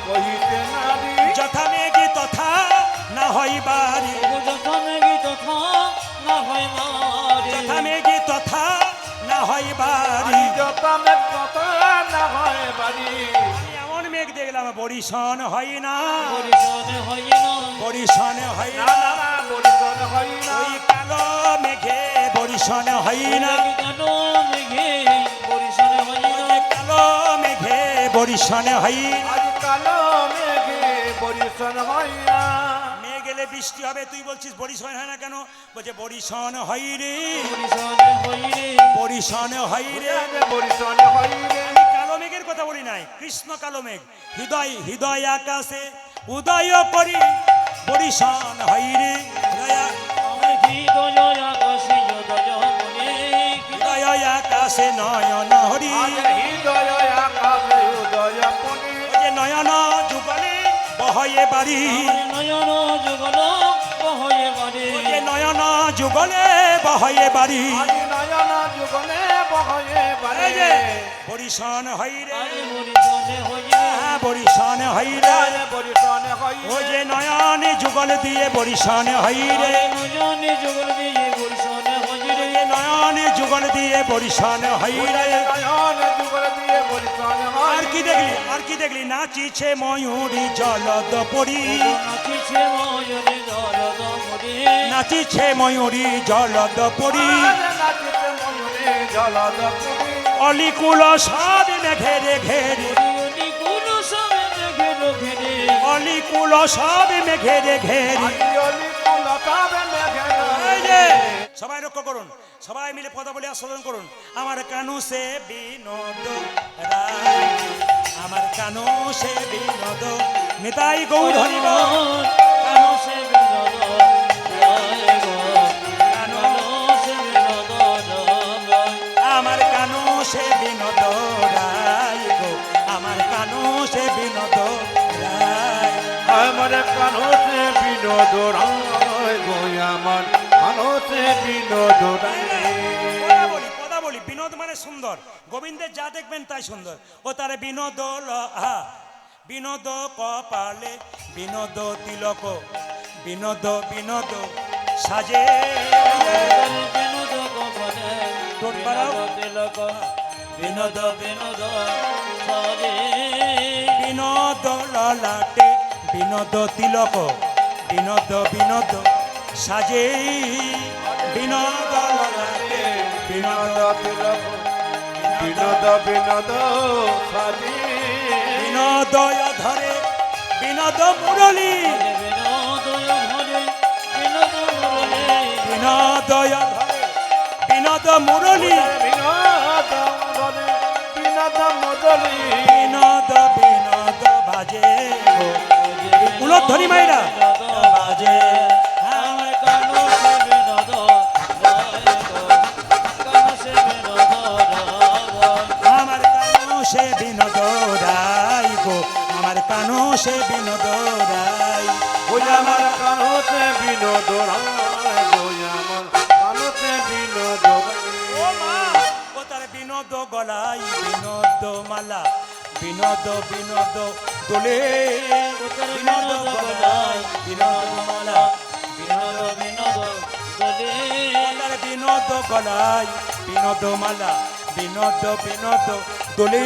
কহিতে নারী যথা মেঘি তথা না হয় বাড়ি, যথা মেঘি তথা না হয় বাড়ি, যতমের কথা না হয় বাড়ি। এমন মেঘ দেখলাম বরিশন হয় না, বরিশন হয় না না, না না বরিশন হয় না ওই কালো মেঘে বরিশন হয় না, কালো মেঘে বরিশন হয় না। আজ কালো মেঘে বরিশন হয় না। মেঘ এলে বৃষ্টি হবে, তুই বলছিস বরিশন হয় না কেন, বলছে বরিশন হয় রে, বরিশন হয় রে। বরিশন হয় রে আমি কালো মেঘের কথা বলি নাই, কৃষ্ণ কালো মেঘ, হৃদয় হৃদয় আকাশে উদয় করি বরিশন হয় রে, হৃদয় আকাশে নয়ন হরি, আজ হৃদয় আকাশে উদয় পনি ওই যে নয়ন যুগলে বহয়ে বাড়ি, ওই যে নয়ন যুগলে বহয়ে বাড়ি, আজ নয়ন যুগনে বহয়ে বাড়ে এই যে বরিশন হয় রে, হ্যাঁ, বরিশন হয় রে, আজ বরিশন হয় ওই যে নয়ন যুগল দিয়ে বরিশন হয় রে, নয়ন যুগল দিয়ে বরিশন হয় রে। নয়ন যুগনে দিয়ে বরিশন হয় আর কি দেখলি, আর কি দেখলি, নাচিছে ময়ূরী জলদ পরি, নাচিছে ময়ূরী জলদ পরি, নাচিতে ময়ূরে জলদ পুরী অলিকুল সব মেঘেরে ঘেরে, অলিকুল সব মেঘেরে ঘেরে। এই যে সবাই লক্ষ্য করুন, সবাই মিলে পদাবলী আস্বাদন করুন। আমার কানু সে বিনোদ রায়, আমার কানু সে বিনোদ নিতাই গৌর হরি বল। কেন সে বিনোদ রায় গো, কেন সে বিনোদ রায়। আমার কানু সে বিনোদ রায় গো, আমার কানু সে বিনোদ রায়। আমার কানতে বিনোদ রায় গো, আমার কানতে বিনোদ রায়। কথা বলি, বিনোদ মানে সুন্দর, গোবিন্দের যা দেখবেন তাই সুন্দর। ও তারে বিনোদ বিনোদ কপালে, বিনোদ তিলক, বিনোদ বিনোদ সাজে। বিনোদ কপালে, টোট বাড়াও। বিনোদ তিলক, বিনোদ বিনোদ সাজে। বিনোদ ললাটে, বিনোদ তিলক, বিনোদ বিনোদ সাজে। বিনোদ ললাটে, বিনোদ বিনোদ তিলক, বিনোদ বিনোদ সাজি। বিনোদয় ধরে, বিনোদ মুরলী, বিনোদয় ভরে, বিনোদ মুরলী। বিনোদয় ধরে, বিনোদ মুরলী। বিনোদ মদনে, বিনোদ মদলি। বিনোদ বিনোদ বাজে গো, উলধ্বনি মাইরা বাজে। আমার কানু সে বিনোদ রায় গো, কানু সে বিনোদ রায়। আমার কানু সে বিনোদ রায় গো, আমার কানু সে বিনোদ রায়। ওই আমার কানতে বিনোদ রায় গো, আমার কানতে বিনোদ ও মা, ও তার বিনোদ গলায়, বিনোদ মালা, বিনোদ বিনোদ দোলে। বিনোদ গলায়, বিনোদ মালা, বিনোদ বিনোদ দোলে। ও তার বিনোদ গলায়, বিনোদ মালা, বিনোদ বিনোদ দোলে।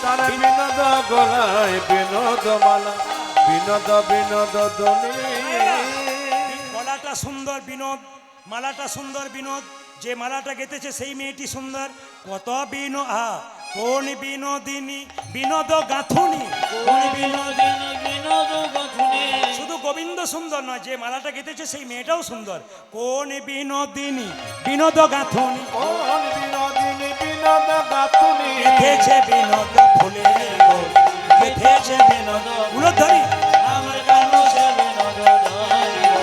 তার বিনোদ গলায়, বিনোদ মালা, বিনোদ বিনোদ দলি। গলাটা সুন্দর বিনোদ, মালাটা সুন্দর বিনোদ, যে মালাটা গেতেছে সেই মেয়েটি সুন্দর। কত কোন বিনোদিনী, বিনোদ গাঁথুনি, কোন বিনোদ। বিনোদিনী বিনোদ গথুনি। শুধু গোবিন্দ সুন্দর নয়, যে মালাটা গেতেছে সেই মেয়েটাও সুন্দর। কোন বিনোদিনী, বিনোদ গাঁথুনি, কোন বিনোদিনী বিনোদ গাতুনি। গেথেছে বিনোদ ফুলে গো, গেথেছে বিনোদ উলধ্বনি। আমার কানু সে বিনোদ রায় গো,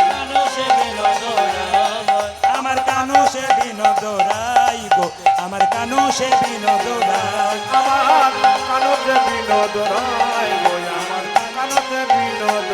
কানু সে বিনোদ রায়। আমার কানু সে বিনোদ রায় গো, আমার কানু সে বিনোদ রায়। আমার কানতে বিনোদ রায় গো, আমার কানতে বিনোদ